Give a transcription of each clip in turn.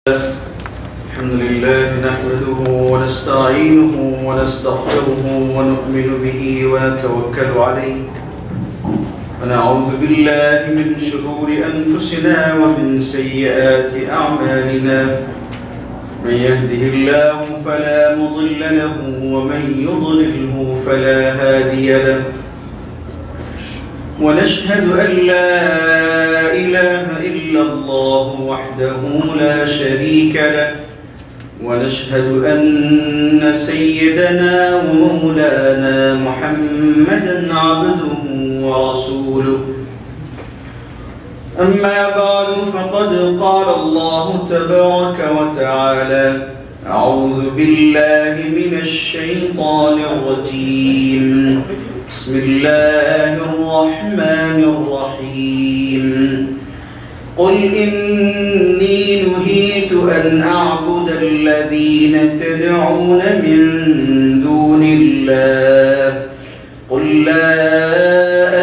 الحمد لله نحمده ونستعينه ونستغفره ونؤمن به ونتوكل عليه ونعوذ بالله من شرور أنفسنا ومن سيئات أعمالنا من يهده الله فلا مضل له ومن يضلله فلا هادي له ونشهد أن لا إله إلا الله وحده لا شريك له ونشهد أن سيدنا ومولانا محمدا عبده ورسوله أما بعد فقد قال الله تبارك وتعالى أعوذ بالله من الشيطان الرجيم بسم الله الرحمن الرحيم قل إني نهيت أن أعبد الذين تدعون من دون الله قل لا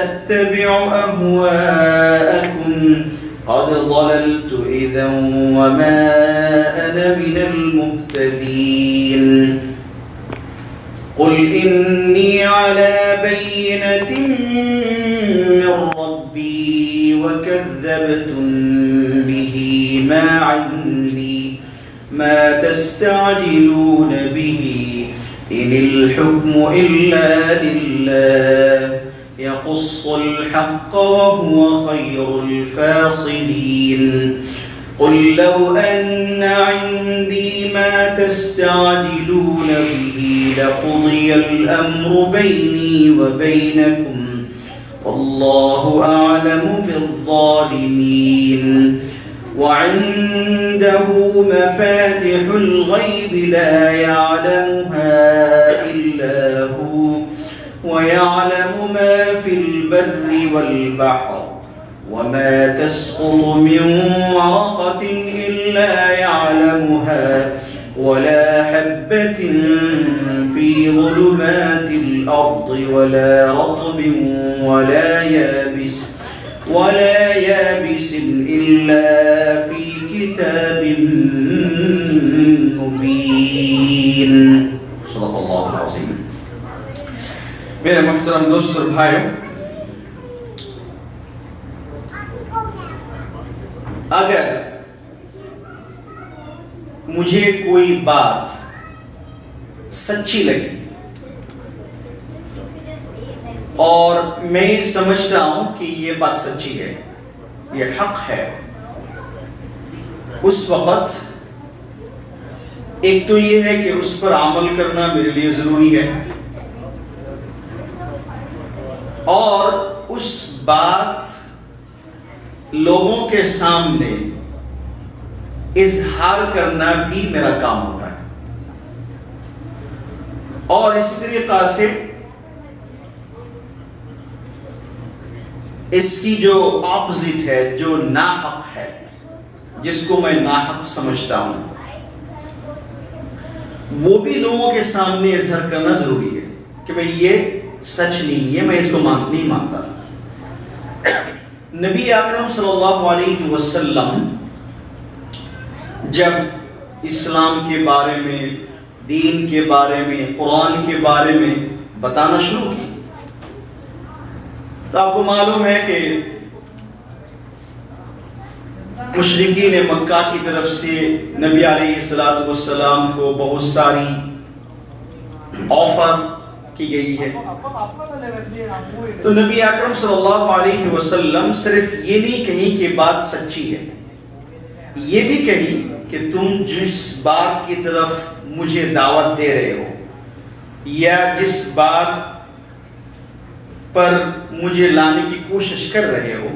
أتبع أهواءكم قد ضللت إذا وما أنا من المهتدين قل إني على بينة من ربي وكذبتم به ما عندي ما تستعجلون به إن الحكم إلا لله يقص الحق وهو خير الفاصلين قل لو أن عندي ما تستعجلون به لقضي الأمر بيني وبينكم والله أعلم بالظالمين وعنده مفاتح الغيب لا يعلمها إلا هو ويعلم ما في البر والبحر وما تسقط من ورقة إلا يعلمها ولا حبة في ظلمات الأرض ولا رطب ولا يابس إلا في كتاب مبين صدق الله العظيم. میرے محترم دوست اور بھائیوں، اگر مجھے کوئی بات سچی لگی اور میں سمجھ رہا ہوں کہ یہ بات سچی ہے، یہ حق ہے، اس وقت ایک تو یہ ہے کہ اس پر عمل کرنا میرے لیے ضروری ہے، اور اس بات لوگوں کے سامنے اظہار کرنا بھی میرا کام ہوتا ہے، اور اسی طریقہ سے اس کی جو اپوزٹ ہے، جو ناحق ہے، جس کو میں ناحق سمجھتا ہوں، وہ بھی لوگوں کے سامنے اظہار کرنا ضروری ہے کہ بھئی یہ سچ نہیں ہے، میں اس کو نہیں مانتا۔ نبی اکرم صلی اللہ علیہ وسلم جب اسلام کے بارے میں، دین کے بارے میں، قرآن کے بارے میں بتانا شروع کی، تو آپ کو معلوم ہے کہ مشرکین مکہ کی طرف سے نبی علیہ السلام کو بہت ساری آفر کی گئی ہے، تو نبی اکرم صلی اللہ علیہ وسلم صرف یہ نہیں کہیں کہ بات سچی ہے، یہ بھی کہی کہ تم جس بات کی طرف مجھے دعوت دے رہے ہو یا جس بات پر مجھے لانے کی کوشش کر رہے ہو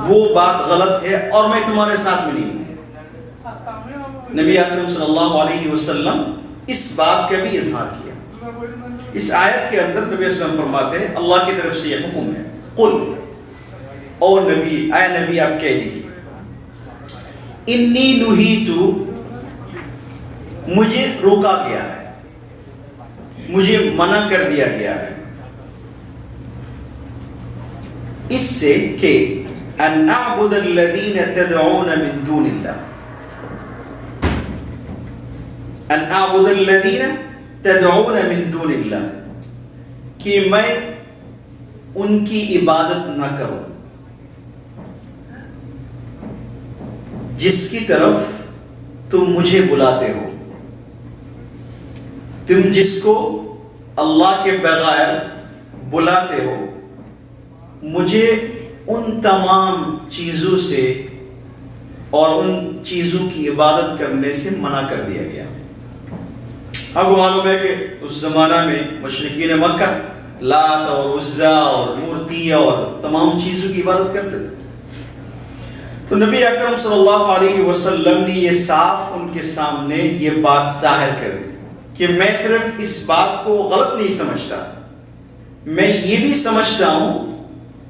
وہ بات غلط ہے اور میں تمہارے ساتھ میں نہیں ہوں۔ نبی اکرم صلی اللہ علیہ وسلم اس بات کا بھی اظہار کیا۔ اس آیت کے اندر نبی صلی اللہ علیہ وسلم فرماتے ہیں اللہ کی طرف سے یہ حکم ہے، قل، او نبی، اے نبی آپ کہہ دیجئے، انی نہیتو، مجھے روکا گیا ہے، مجھے منع کر دیا گیا ہے اس سے کہ ان اعبد الذین تدعون من دون اللہ، ان اعبد الذین تدعون من دون اللہ، کہ میں ان کی عبادت نہ کروں جس کی طرف تم مجھے بلاتے ہو، تم جس کو اللہ کے بغیر بلاتے ہو، مجھے ان تمام چیزوں سے اور ان چیزوں کی عبادت کرنے سے منع کر دیا گیا۔ آپ کو معلوم ہے کہ اس زمانہ میں مشرکین مکہ لات اور عزا اور مورتی اور تمام چیزوں کی عبادت کرتے تھے، تو نبی اکرم صلی اللہ علیہ وسلم نے یہ صاف ان کے سامنے یہ بات ظاہر کر دی کہ میں صرف اس بات کو غلط نہیں سمجھتا، میں یہ بھی سمجھتا ہوں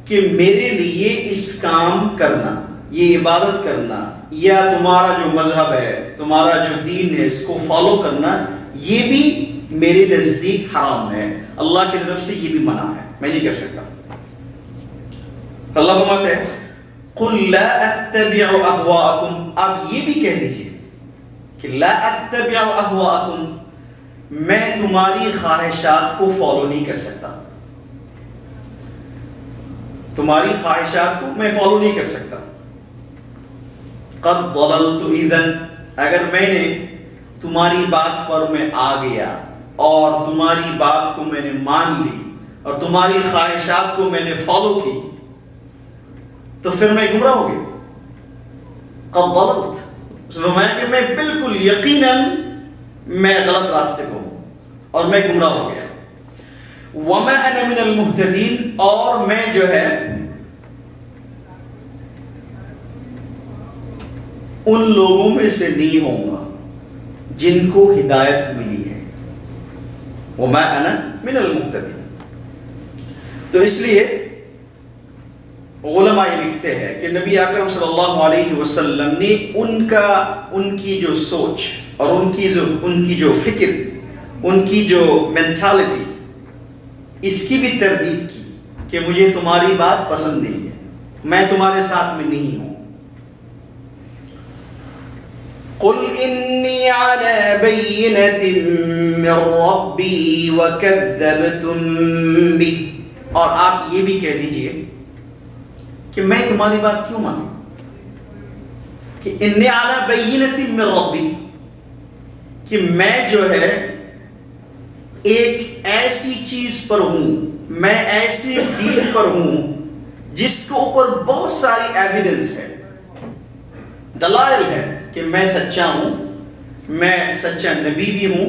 کہ میرے لیے اس کام کرنا، یہ عبادت کرنا یا تمہارا جو مذہب ہے، تمہارا جو دین ہے، اس کو فالو کرنا، یہ بھی میرے نزدیک حرام ہے، اللہ کی طرف سے یہ بھی منع ہے، میں نہیں کر سکتا۔ اللہ فرماتے ہیں قُلْ لَا أَتَّبِعُ أَهْوَاءَكُمْ، آپ یہ بھی کہہ دیجئے کہ لَا أَتَّبِعُ أَهْوَاءَكُمْ، میں تمہاری خواہشات کو فالو نہیں کر سکتا، تمہاری خواہشات کو میں فالو نہیں کر سکتا۔ قَدْ ضَلَلْتُ إِذًا، اگر میں نے تمہاری بات پر میں آ گیا اور تمہاری بات کو میں نے مان لی اور تمہاری خواہشات کو میں نے فالو کی تو پھر میں گمراہ ہو گیا۔ قَدْ ضَلَلْتُ، فرمایا کہ میں بالکل یقیناً میں غلط راستے کو ہوں اور میں گمراہ ہو گیا۔ وَمَا أَنَا مِنَ الْمُهْتَدِينَ، اور میں جو ہے ان لوگوں میں سے نہیں ہوں گا جن کو ہدایت ملی ہے۔ وَمَا أَنَا مِنَ الْمُهْتَدِينَ، تو اس لیے علماء لکھتے ہیں کہ نبی اکرم صلی اللہ علیہ وسلم نے ان کی جو سوچ اور ان کی جو فکر، ان کی جو مینٹالٹی، اس کی بھی تردید کی کہ مجھے تمہاری بات پسند نہیں ہے، میں تمہارے ساتھ میں نہیں ہوں۔ قُلْ إِنِّي عَلَى بَيِّنَةٍ مِّن رَّبِّي وَكَذَّبْتُم بِهِ، اور آپ یہ بھی کہہ دیجئے کہ میں تمہاری بات کیوں مانوں، کہ اِنِّی عَلَى بَيِّنَةٍ مِّن رَّبِّي، کہ میں جو ہے ایک ایسی چیز پر ہوں، میں ایسی دین پر ہوں جس کے اوپر بہت ساری ایویڈنس ہے، دلائل ہے کہ میں سچا ہوں، میں سچا نبی بھی ہوں،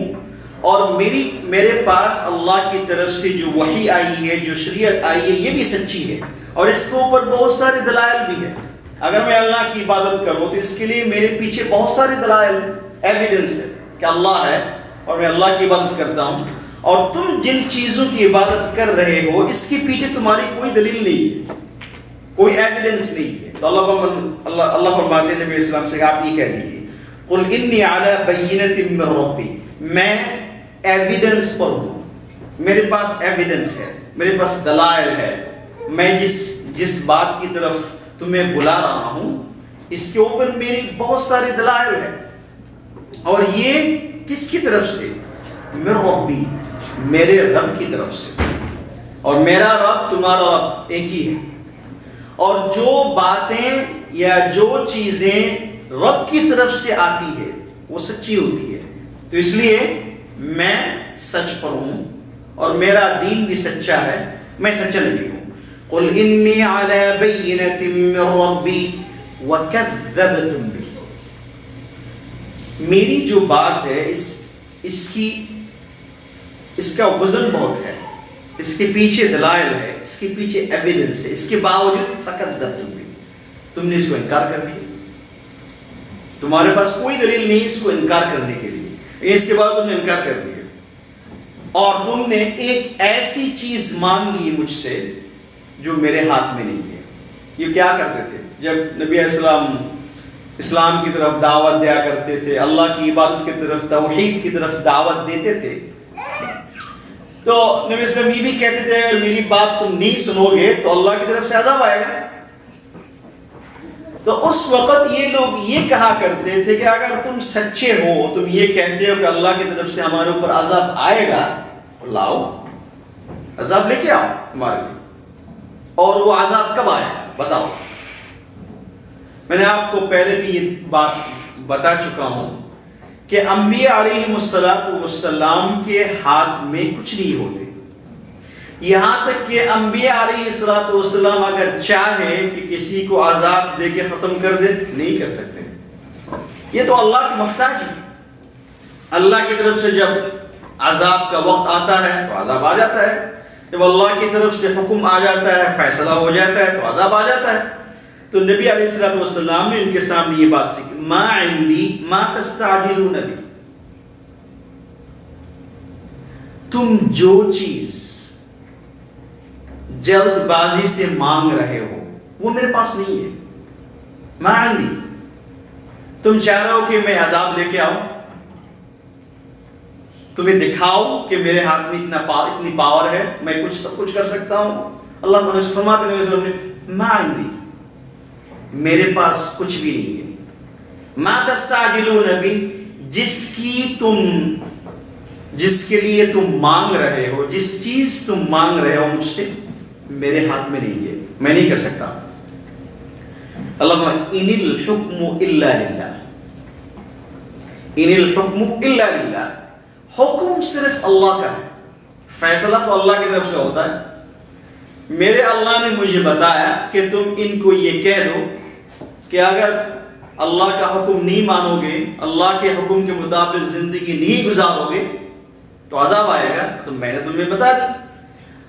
اور میرے پاس اللہ کی طرف سے جو وحی آئی ہے، جو شریعت آئی ہے، یہ بھی سچی ہے، اور اس کے اوپر بہت سارے دلائل بھی ہیں۔ اگر میں اللہ کی عبادت کروں تو اس کے لیے میرے پیچھے بہت سارے دلائل، ایویڈنس ہے کہ اللہ ہے اور میں اللہ کی عبادت کرتا ہوں، اور تم جن چیزوں کی عبادت کر رہے ہو اس کے پیچھے تمہاری کوئی دلیل نہیں ہے، کوئی ایویڈنس نہیں ہے۔ تو اللہ فرماتے ہیں نبی اسلام سے آپ یہ کہہ دیجیے قُلْ إِنِّي عَلَى بَيِّنَةٍ مِّن رَّبِّي، میں ایویڈنس پر ہوں، میرے پاس ایویڈنس ہے، میرے پاس دلائل ہے، میں جس بات کی طرف تمہیں بلا رہا ہوں اس کے اوپر میری بہت ساری دلائل ہے، اور یہ کس کی طرف سے؟ مِن رَّبِّي، میرے رب کی طرف سے، اور میرا رب تمہارا رب ایک ہی ہے، اور جو باتیں یا جو چیزیں رب کی طرف سے آتی ہے وہ سچی ہوتی ہے، تو اس لیے میں سچ پر ہوں اور میرا دین بھی سچا ہے، میں سچا نبی ہوں۔ قُلْ إِنِّي عَلَى بَيِّنَةٍ مِّن رَّبِّي وَكَذَّبْتُم بِهِ، میری جو بات ہے اس کا وزن بہت ہے، اس کے پیچھے دلائل ہے، اس کے پیچھے ایویڈنس ہے، اس کے باوجود فَكَذَّبْتُم بِهِ، تم نے اس کو انکار کر دیا، تمہارے پاس کوئی دلیل نہیں اس کو انکار کرنے کے لیے، اس کے بعد تم نے انکار کر دیا، اور تم نے ایک ایسی چیز مانگی مجھ سے جو میرے ہاتھ میں نہیں ہے۔ یہ کیا کرتے تھے جب نبی السلام اسلام کی طرف دعوت دیا کرتے تھے، اللہ کی عبادت کی طرف، توحید کی طرف دعوت دیتے تھے، تو نبی اسلام یہ بھی کہتے تھے اگر میری بات تم نہیں سنو گے تو اللہ کی طرف سے عذاب آئے گا، تو اس وقت یہ لوگ یہ کہا کرتے تھے کہ اگر تم سچے ہو، تم یہ کہتے ہو کہ اللہ کی طرف سے ہمارے اوپر عذاب آئے گا، لاؤ عذاب لے کے آؤ ہمارے لیے، اور وہ عذاب کب آئے گا بتاؤ۔ میں نے آپ کو پہلے بھی یہ بات بتا چکا ہوں کہ انبیاء علیہم السلام کے ہاتھ میں کچھ نہیں ہوتے، یہاں تک کہ انبیاء علیہ السلام اگر چاہے کہ کسی کو عذاب دے کے ختم کر دے، نہیں کر سکتے۔ یہ تو اللہ کی محتاج ہے، اللہ کی طرف سے جب عذاب کا وقت آتا ہے تو عذاب آ جاتا ہے، جب اللہ کی طرف سے حکم آ جاتا ہے، فیصلہ ہو جاتا ہے تو عذاب آ جاتا ہے۔ تو نبی علیہ السلام نے ان کے سامنے یہ بات کی، ما عندی ما تستعجلون بی، تم جو چیز جلد بازی سے مانگ رہے ہو وہ میرے پاس نہیں ہے۔ ما عندی، تم چاہ رہے ہو کہ میں عذاب لے کے آؤں، تمہیں دکھاؤ کہ میرے ہاتھ میں اتنی پاور ہے، میں سب کچھ کر سکتا ہوں۔ اللہ فرماتے ہیں نبی صلی اللہ علیہ وسلم، ما عندی، میرے پاس کچھ بھی نہیں ہے۔ ما تستعجلون بی، جس کے لیے تم مانگ رہے ہو، جس چیز تم مانگ رہے ہو مجھ سے، میرے ہاتھ میں نہیں ہے، میں نہیں کر سکتا۔ اللہ ان الحکم الا للہ، ان الحکم الا للہ، حکم صرف اللہ کا ہے، فیصلہ تو اللہ کی طرف سے ہوتا ہے۔ میرے اللہ نے مجھے بتایا کہ تم ان کو یہ کہہ دو کہ اگر اللہ کا حکم نہیں مانو گے، اللہ کے حکم کے مطابق زندگی نہیں گزارو گے تو عذاب آئے گا۔ تو میں نے تمہیں بتا دی،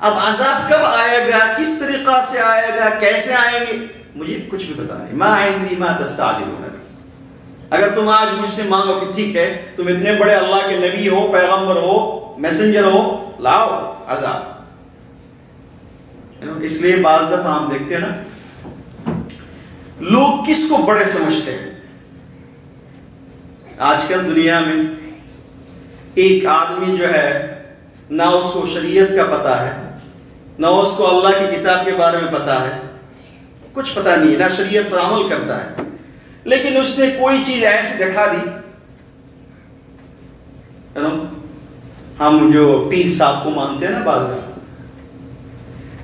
اب عذاب کب آئے گا، کس طریقہ سے آئے گا، کیسے آئیں گے، مجھے کچھ بھی پتا نہیں۔ ما عندی ما تستعجلون بی، اگر تم آج مجھ سے مانگو کہ ٹھیک ہے تم اتنے بڑے اللہ کے نبی ہو، پیغمبر ہو، میسنجر ہو، لاؤ عذاب۔ اس لیے بعض دفعہ ہم دیکھتے ہیں نا، لوگ کس کو بڑے سمجھتے ہیں۔ آج کل دنیا میں ایک آدمی جو ہے، نہ اس کو شریعت کا پتہ ہے، نہ اس کو اللہ کی کتاب کے بارے میں پتہ ہے، کچھ پتہ نہیں، نہ شریعت پر عمل کرتا ہے، لیکن اس نے کوئی چیز ایسی دکھا دی، ہم جو پیر صاحب کو مانتے ہیں نا، بعض دفعہ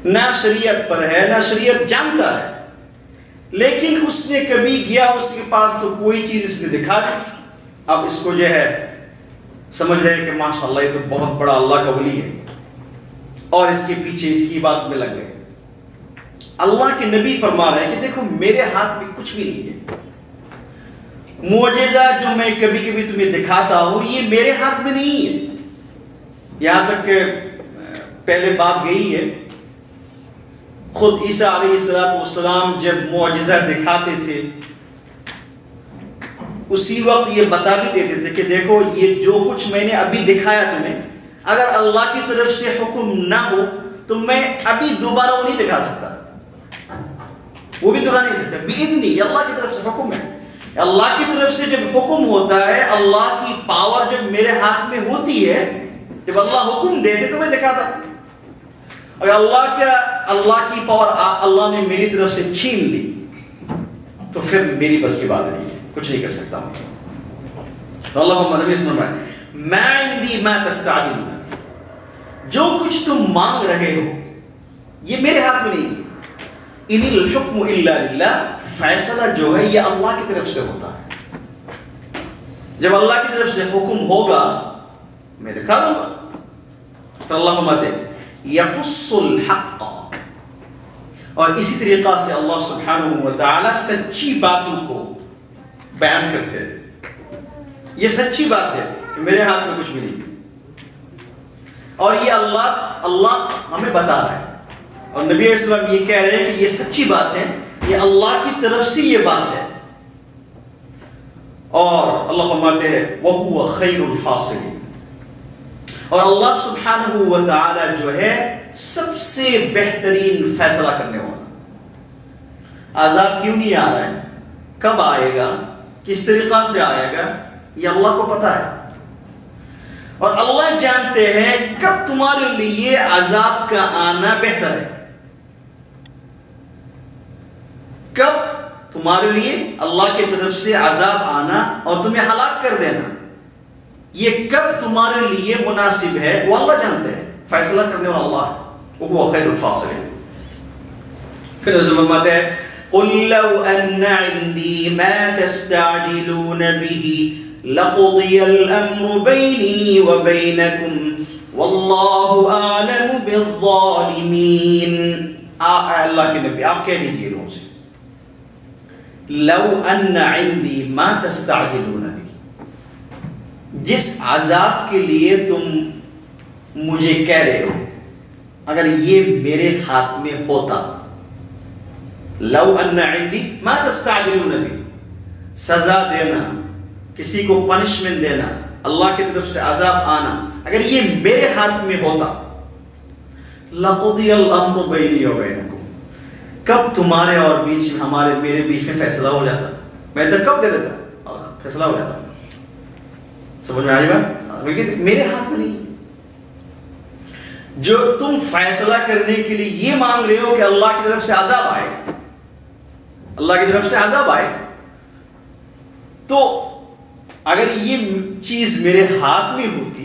نہ شریعت پر ہے، نہ شریعت جانتا ہے، لیکن اس نے کبھی گیا اس کے پاس تو کوئی چیز اس نے دکھا دی، اب اس کو جو ہے سمجھ رہے کہ ماشاءاللہ یہ تو بہت بڑا اللہ کا ولی ہے، اور اس کے پیچھے اس کی بات میں لگ گئے۔ اللہ کے نبی فرما رہے ہیں کہ دیکھو میرے ہاتھ میں کچھ بھی نہیں ہے، معجزہ جو میں کبھی کبھی تمہیں دکھاتا ہوں یہ میرے ہاتھ میں نہیں ہے۔ یہاں تک کہ پہلے بات گئی ہے، خود عیسیٰ علیہ السلام جب معجزہ دکھاتے تھے اسی وقت یہ بتا بھی دیتے تھے کہ دیکھو یہ جو کچھ میں نے ابھی دکھایا تمہیں، اگر اللہ کی طرف سے حکم نہ ہو تو میں ابھی دوبارہ وہ نہیں دکھا سکتا، وہ بھی دکھا نہیں سکتا، بإذن نہیں، اللہ کی طرف سے حکم ہے۔ اللہ کی طرف سے جب حکم ہوتا ہے، اللہ کی پاور جب میرے ہاتھ میں ہوتی ہے، جب اللہ حکم دیتے تو میں دکھاتا تھا۔ اگر اللہ کی پاور اللہ نے میری طرف سے چھین لی تو پھر میری بس کی بات نہیں ہے، کچھ نہیں کر سکتا ہوں۔ تو اللہ نبی فرمایا ما عندی ما تستعجلون، جو کچھ تم مانگ رہے ہو یہ میرے ہاتھ میں نہیں ہے۔ ان الحکم الا للہ، فیصلہ جو ہے یہ اللہ کی طرف سے ہوتا ہے، جب اللہ کی طرف سے حکم ہوگا میں دکھا دوں گا۔ پھر اللہ فرماتے یقص الحق، اور اسی طریقہ سے اللہ سبحانہ و تعالی سچی باتوں کو بیان کرتے ہیں۔ یہ سچی بات ہے کہ میرے ہاتھ میں کچھ بھی نہیں ہے، اور یہ اللہ ہمیں بتا رہا ہے، اور نبی علیہ السلام یہ کہہ رہے ہیں کہ یہ سچی بات ہے، یہ اللہ کی طرف سے یہ بات ہے۔ اور اللہ فرماتے ہیں وَهُوَ خَيْرُ الْفَاصِلِينَ، اور اللہ سبحانہ و تعالی جو ہے سب سے بہترین فیصلہ کرنے والا۔ عذاب کیوں نہیں آ رہا ہے، کب آئے گا، کس طریقہ سے آئے گا، یہ اللہ کو پتا ہے، اور اللہ جانتے ہیں کب تمہارے لیے عذاب کا آنا بہتر ہے، کب تمہارے لیے اللہ کی طرف سے عذاب آنا اور تمہیں ہلاک کر دینا، یہ کب تمہارے لیے مناسب ہے وہ اللہ جانتے ہیں، فیصلہ کرنے والا اللہ ہے، وہ خیر الفاصلین۔ پھر رسول فرماتے ہیں قُلْ لَوْ أَنَّ عِنْدِي مَا تَسْتَعْجِلُونَ بِهِ لَقُضِيَ الْأَمْرُ بَيْنِي وَبَيْنَكُمْ وَاللَّهُ أَعْلَمُ بِالظَّالِمِينَ۔ اللہ کے نبی آپ کہہ دیجئے لوگوں سے لَوْ أَنَّ عِنْدِي مَا تَسْتَعْجِلُونَ بِهِ، جس عذاب کے لیے تم مجھے کہہ رہے ہو، اگر یہ میرے ہاتھ میں ہوتا، لو ان عندی ما تستعجلون بی، سزا دینا، کسی کو پنشمنٹ دینا، اللہ کی طرف سے عذاب آنا، اگر یہ میرے ہاتھ میں ہوتا، لقضی الامر بینی و بینکم، کب تمہارے اور بیچ ہمارے میرے بیچ میں فیصلہ ہو جاتا، میں تو کب دے دیتا، فیصلہ ہو جاتا۔ سمجھ میں آئی بات؟ میرے ہاتھ میں نہیں، جو تم فیصلہ کرنے کے لیے یہ مانگ رہے ہو کہ اللہ کی طرف سے عذاب آئے، اللہ کی طرف سے عذاب آئے، تو اگر یہ چیز میرے ہاتھ میں ہوتی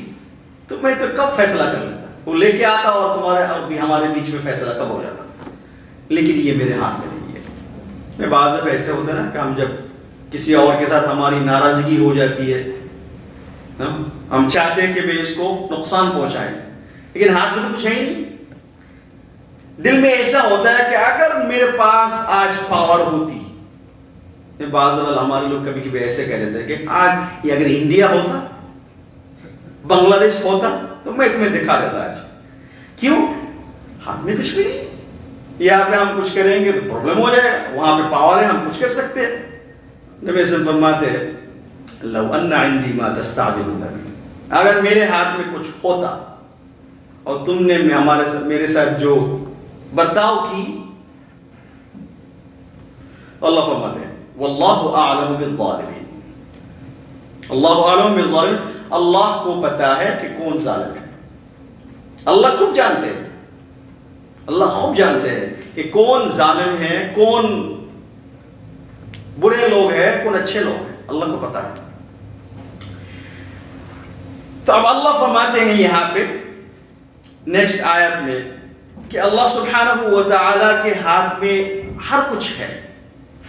تو میں تو کب فیصلہ کر لیتا، وہ لے کے آتا اور تمہارے اور بھی ہمارے بیچ میں فیصلہ کب ہو جاتا، لیکن یہ میرے ہاتھ میں نہیں ہے۔ بعض دفعہ ایسے ہوتا ہے نا کہ ہم جب کسی اور کے ساتھ ہماری ناراضگی ہو جاتی ہے، ہم چاہتے ہیں کہ میں اس کو نقصان پہنچائیں، لیکن ہاتھ میں تو کچھ ہے ہی نہیں۔ دل میں ایسا ہوتا ہے کہ اگر میرے پاس آج پاور ہوتی، بعض دفعہ ہمارے لوگ کبھی کبھی ایسے کہہ لیتے ہیں کہ آج یہ اگر انڈیا ہوتا، بنگلہ دیش ہوتا تو میں تمہیں دکھا دیتا آج۔ کیوں؟ ہاتھ میں کچھ بھی نہیں، یہاں پہ ہم کچھ کریں گے تو پرابلم ہو جائے گا، وہاں پہ پاور ہے، ہم کچھ کر سکتے ہیں۔ نبی صلی اللہ علیہ وسلم فرماتے ہیں لو ان عندی ما تستعجلون بہ، اگر میرے ہاتھ میں کچھ ہوتا اور تم نے میرے ساتھ جو برتاؤ کی، اللہ فرماتے ہیں واللہ اعلم بالظالمین، اللہ اعلم بالظالمین، اللہ کو پتا ہے کہ کون ظالم ہے، اللہ خوب جانتے ہیں، اللہ خوب جانتے ہیں کہ کون ظالم ہے، کون برے لوگ ہیں، کون اچھے لوگ ہیں، اللہ کو پتا ہے۔ تو اب اللہ فرماتے ہیں یہاں پہ نیکسٹ آیت میں کہ اللہ سبحانہ و تعالیٰ کے ہاتھ میں ہر کچھ ہے،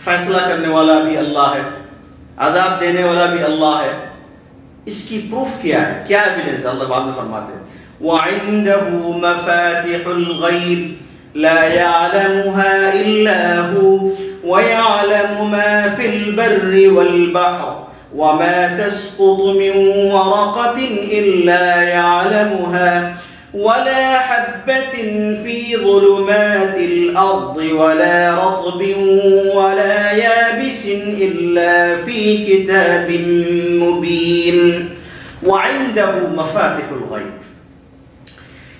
فیصلہ کرنے والا بھی اللہ ہے، عذاب دینے والا بھی اللہ ہے۔ اس کی پروف کیا ہے، کیا ایویڈنس ہے؟ اللہ بعد میں فرماتے ہیں وَعِندَهُ مَفَاتِحُ الْغَيْبِ لَا يَعْلَمُهَا إِلَّا هُوَ وَيَعْلَمُ مَا فِي الْبَرِّ وَالْبَحْرِ وَمَا تَسْقُطُ مِنْ وَرَقَةٍ إِلَّا يَعْلَمُهَا وَلَا حَبَّةٍ فِي ظُلُمَاتِ الْأَرْضِ وَلَا رَطْبٍ وَلَا يَابِسٍ إِلَّا فِي كِتَابٍ مُبِينٍ۔ وَعِندَهُ مَفَاتِحُ الْغَيْبِ،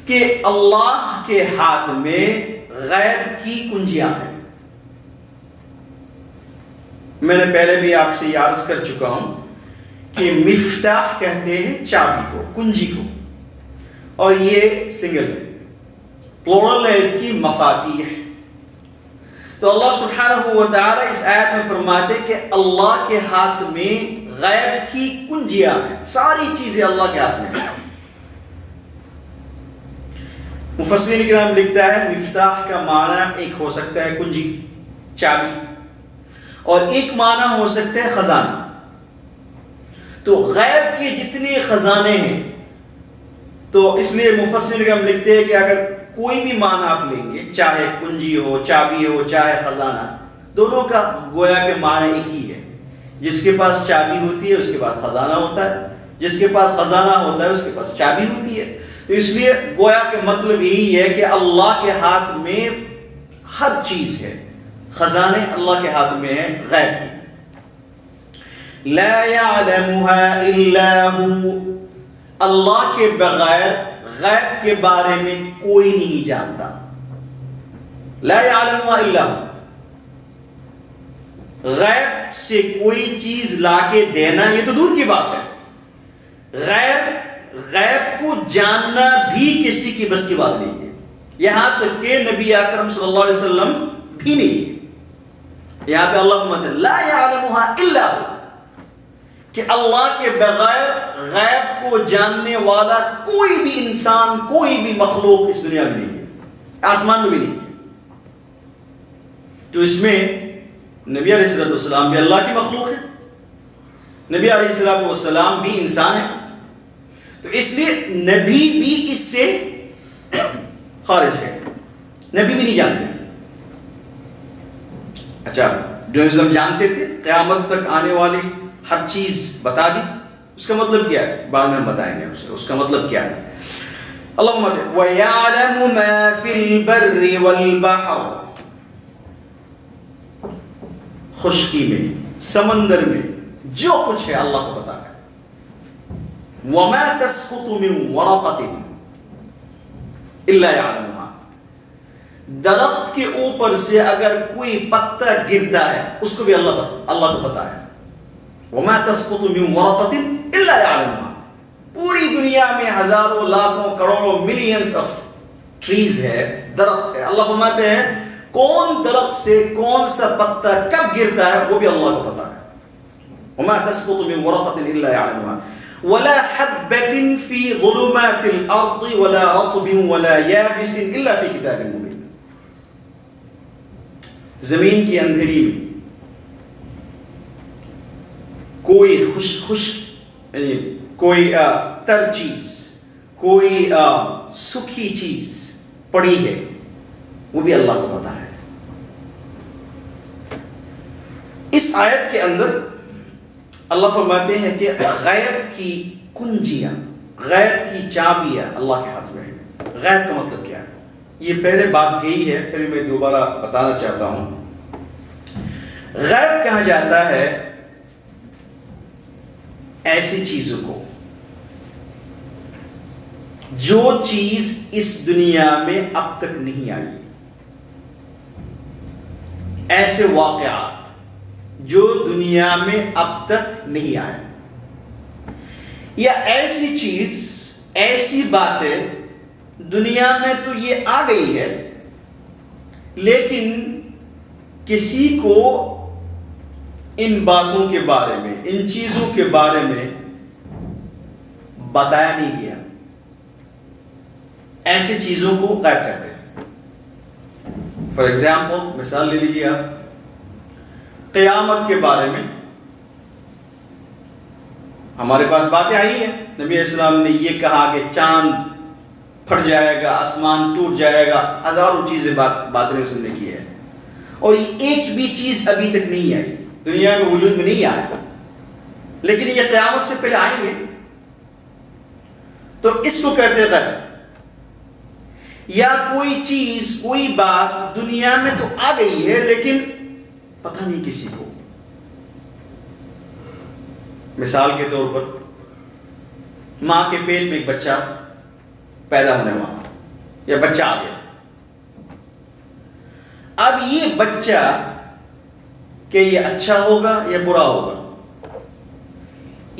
کہ اللہ کے ہاتھ میں غیب کی کنجیاں ہیں۔ میں نے پہلے بھی آپ سے یہ عرض کر چکا ہوں کہ مفتاح کہتے ہیں چابی کو، کنجی کو، اور یہ سنگل ہے، پلورل ہے اس کی مفاتیح۔ تو اللہ سبحانہ و تعالیٰ اس آیت میں فرماتے کہ اللہ کے ہاتھ میں غیب کی کنجیاں ہیں، ساری چیزیں اللہ کے ہاتھ میں ہیں۔ مفسرین کرام لکھتا ہے مفتاح کا معنی ایک ہو سکتا ہے کنجی، چابی، اور ایک معنی ہو سکتا ہے خزانہ۔ تو غیب کے جتنے خزانے ہیں، تو اس لیے مفسرین کرام لکھتے ہیں کہ اگر کوئی بھی معنی آپ لیں گے، چاہے کنجی ہو، چابی ہو، چاہے خزانہ، دونوں کا گویا کہ معنی ایک ہی ہے۔ جس کے پاس چابی ہوتی ہے اس کے پاس خزانہ ہوتا ہے، جس کے پاس خزانہ ہوتا ہے اس کے پاس چابی ہوتی ہے۔ تو اس لیے گویا کہ مطلب یہی ہے کہ اللہ کے ہاتھ میں ہر چیز ہے، خزانے اللہ کے ہاتھ میں ہیں غیب کی۔ لا يعلمها الا هو، اللہ کے بغیر غیب کے بارے میں کوئی نہیں جانتا۔ لا يعلمها الا هو، غیب سے کوئی چیز لا کے دینا یہ تو دور کی بات ہے، غیب کو جاننا بھی کسی کی بس کی بات نہیں ہے، یہاں تک کہ نبی اکرم صلی اللہ علیہ وسلم بھی نہیں ہے۔ یہاں پہ اللہ فرماتے ہیں لا یعلمها الا هو، کہ اللہ کے بغیر غیب کو جاننے والا کوئی بھی انسان، کوئی بھی مخلوق اس دنیا میں نہیں ہے، آسمان میں بھی نہیں ہے۔ تو اس میں نبی علیہ السلام بھی اللہ کی مخلوق ہے، نبی علیہ السلام بھی انسان ہے، تو اس لیے نبی بھی اس سے خارج ہے، نبی بھی نہیں جانتے۔ اچھا، جو اسلام جانتے تھے قیامت تک آنے والی ہر چیز بتا دی، اس کا مطلب کیا ہے بعد میں ہم بتائیں گے اس کا مطلب کیا ہے۔ اللہم وَيَعْلَمُ مَا فِي الْبَرِّ وَالْبَحْرِ، خشکی میں، سمندر میں جو کچھ ہے اللہ کو پتا ہے۔ وَمَا تَسْقُطُ مِن وَرَقَةٍ إِلَّا يَعْلَمُهَا، درخت کے اوپر سے اگر کوئی پتا گرتا ہے اس کو بھی اللہ کو پتا ہے۔ وَمَا تَسْقُطُ مِن وَرَقَةٍ إِلَّا يَعْلَمُهَا، پوری دنیا میں ہزاروں لاکھوں کروڑوں ملینز آف ٹریز ہے، درخت ہے، اللہ فرماتے ہیں کون درخت سے کون سا پتا کب گرتا ہے وہ بھی اللہ کو پتا ہے۔ وَمَا تَسْقُطُ مِن وَرَقَةٍ إِلَّا يَعْلَمُهَا وَلَا حَبَّةٍ فِي ظُلُمَاتِ الْأَرْضِ وَلَا رَطْبٍ وَلَا يَابِسٍ إِلَّا فِي كِتَابٍ مُبِينٍ، زمین کی اندھیری میں کوئی خشک یعنی کوئی تر چیز، کوئی سوکھی چیز پڑی ہے وہ بھی اللہ کو پتا ہے۔ اس آیت کے اندر اللہ فرماتے ہیں کہ غیب کی کنجیاں، غیب کی چابیاں اللہ کے ہاتھ میں ہیں۔ غیب کا مطلب کیا ہے؟ یہ پہلے بات گئی ہے، پھر میں دوبارہ بتانا چاہتا ہوں۔ غیب کہا جاتا ہے ایسی چیزوں کو جو چیز اس دنیا میں اب تک نہیں آئی، ایسے واقعات جو دنیا میں اب تک نہیں آئے، یا ایسی چیز، ایسی باتیں دنیا میں تو یہ آ گئی ہے لیکن کسی کو ان باتوں کے بارے میں، ان چیزوں کے بارے میں بتایا نہیں گیا، ایسی چیزوں کو غیب کہتے ہیں۔ فار ایگزامپل، مثال لے لیجیے آپ، قیامت کے بارے میں ہمارے پاس باتیں آئی ہیں، نبی علیہ السلام نے یہ کہا کہ چاند پھٹ جائے گا، آسمان ٹوٹ جائے گا، ہزاروں چیزیں باتیں اس نے کی ہے، اور یہ ایک بھی چیز ابھی تک نہیں آئی، دنیا میں وجود میں نہیں آیا، لیکن یہ قیامت سے پہلے آئیں گے، تو اس کو کہتے ہیں غیب۔ یا کوئی چیز، کوئی بات دنیا میں تو آ گئی ہے لیکن پتہ نہیں کسی کو۔ مثال کے طور پر ماں کے پیٹ میں ایک بچہ پیدا ہونے والا، یا بچہ آ گیا، اب یہ بچہ کہ یہ اچھا ہوگا یا برا ہوگا،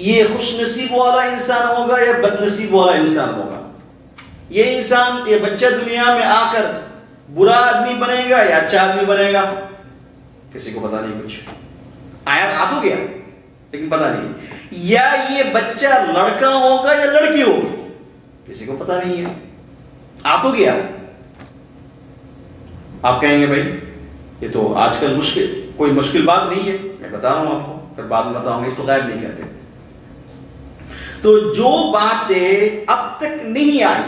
یہ خوش نصیب والا انسان ہوگا یا بد نصیب والا انسان ہوگا، یہ انسان، یہ بچہ دنیا میں آ کر برا آدمی بنے گا یا اچھا آدمی بنے گا، کسی کو پتا نہیں، کچھ آیا آ تو گیا لیکن پتا نہیں، یا یہ بچہ لڑکا ہوگا یا لڑکی ہوگی، کسی کو پتا نہیں ہے، آ تو گیا۔ آپ کہیں گے بھائی یہ تو آج کل کوئی مشکل بات نہیں ہے، میں بتا رہا ہوں آپ کو، پھر بعد میں بتاؤں گا، اس کو غیب نہیں کہتے۔ تو جو باتیں اب تک نہیں آئی